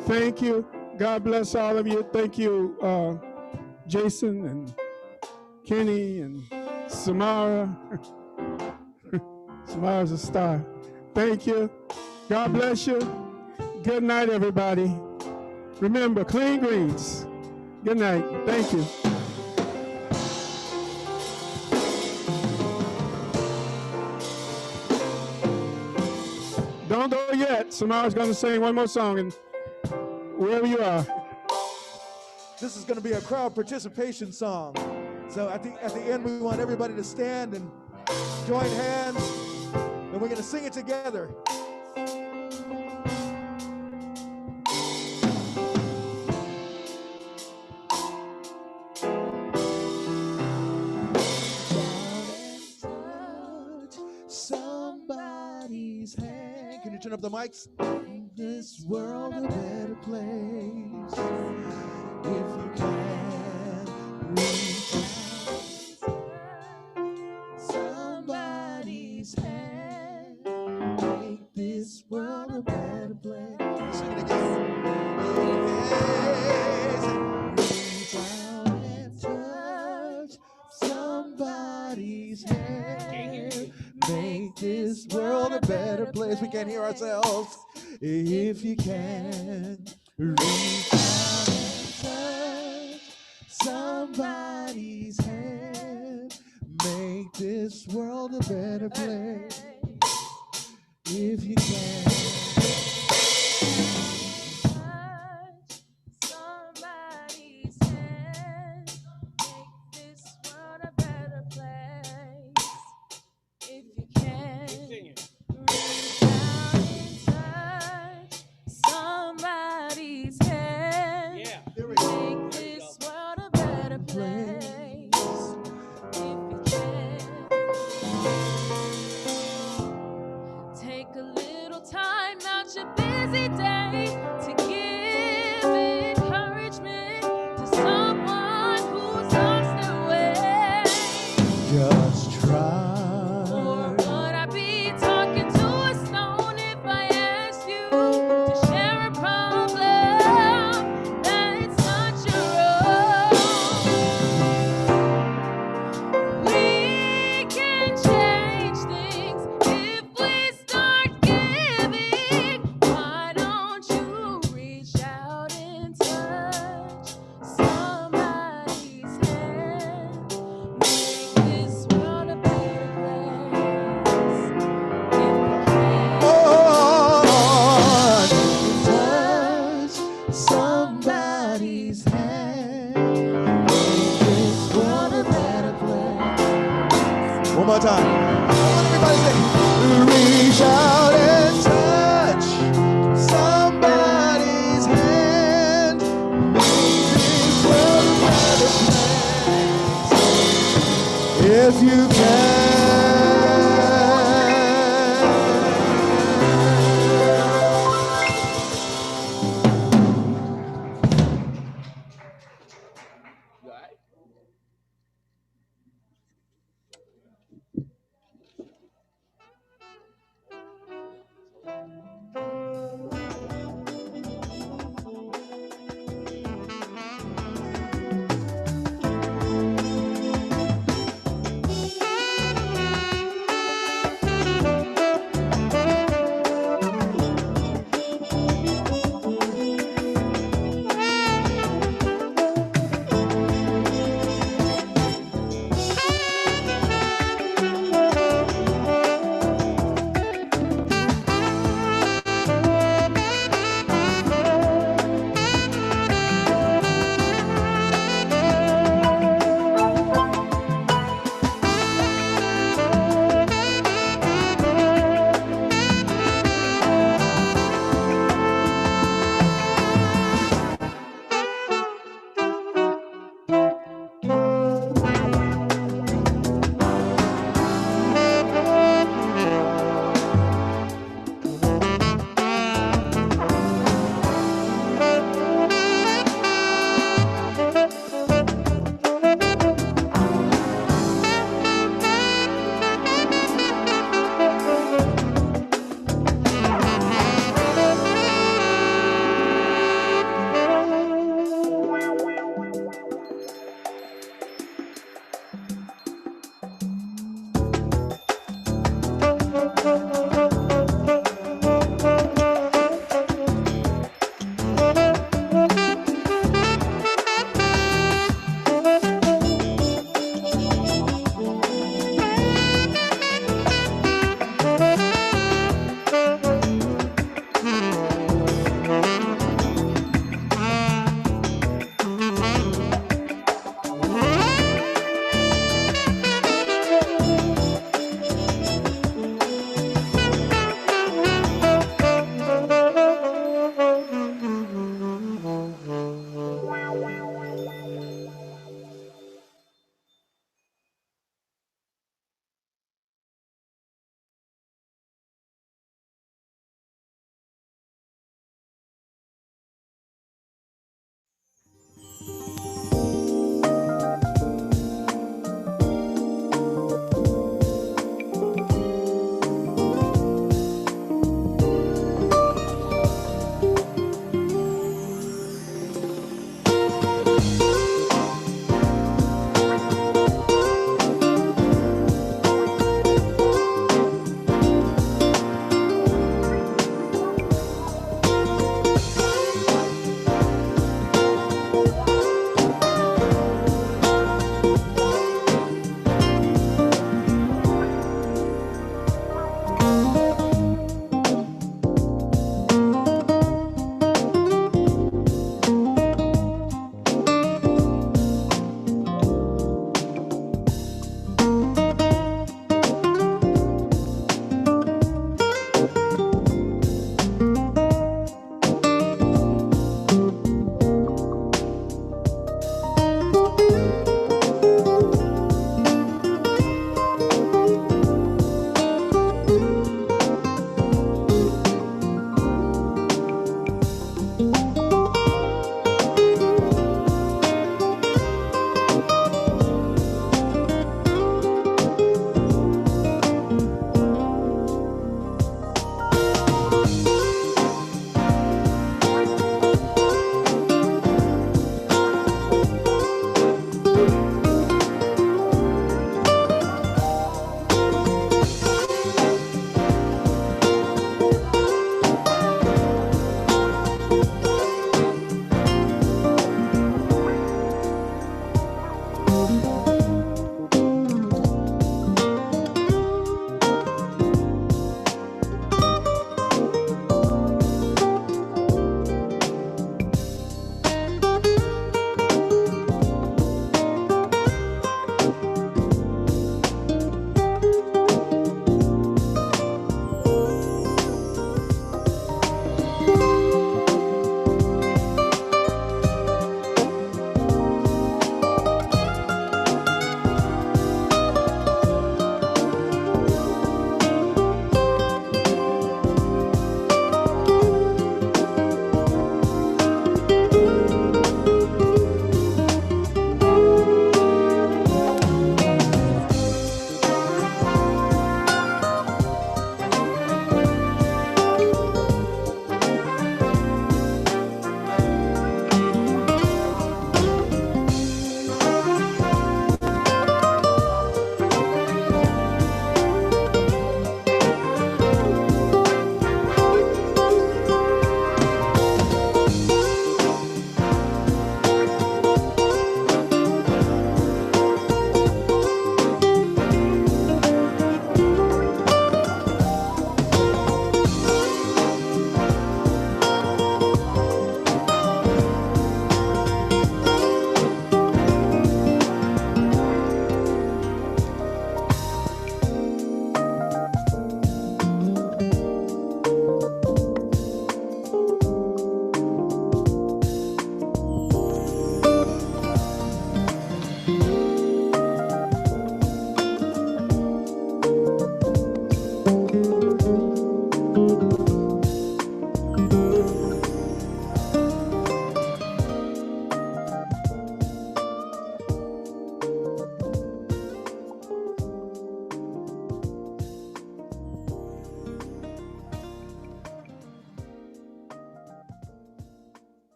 Thank you. God bless all of you. Thank you, Jason and Kenny and Samara. Samara's a star. Thank you. God bless you. Good night, everybody. Remember, Clean Greens. Good night. Thank you. Don't go yet. Samara's going to sing one more song, and wherever you are. This is going to be a crowd participation song. So at the end, we want everybody to stand and join hands, and we're going to sing it together. Somebody's hand. Can you turn up the mics? Make this world a better place if you can reach out. Somebody's hand. Make this world a better place. Sing it again. Reach out and touch somebody's hand. Make this world a better place. We can't hear ourselves. If you can reach out and touch somebody's hand, make this world a better place. If you can touch somebody's hand, make this world a better place. If you can reach out and touch somebody's hand, make this world a better place. If you can take a little time out your busy day to give encouragement to someone who's lost their way. Just try. One more time. Everybody sing. Reach out and touch somebody's hand. Make this world a better place. If you can.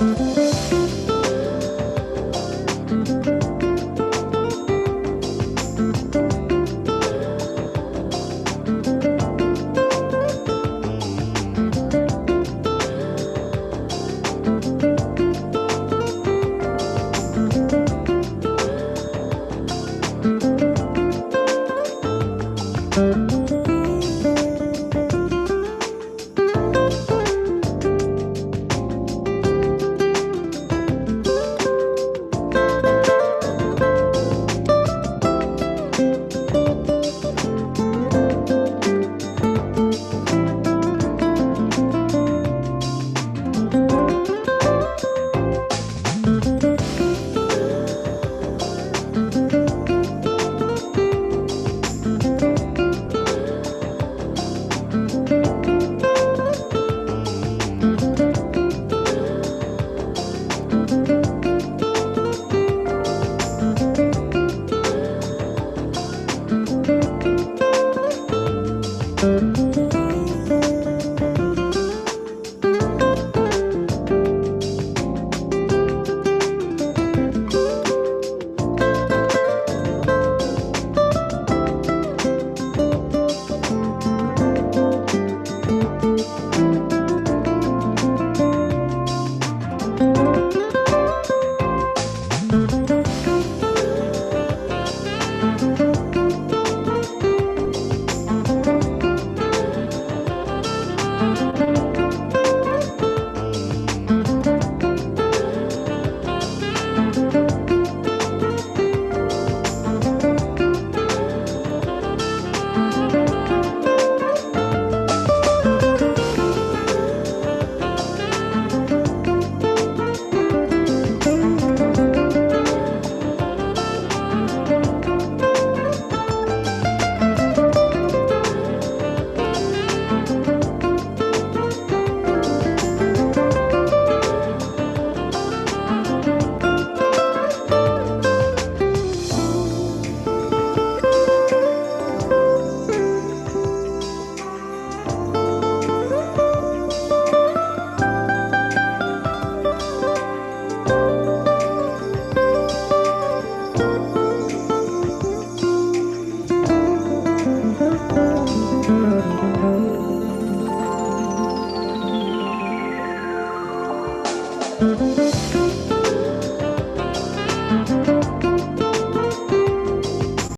Thank you.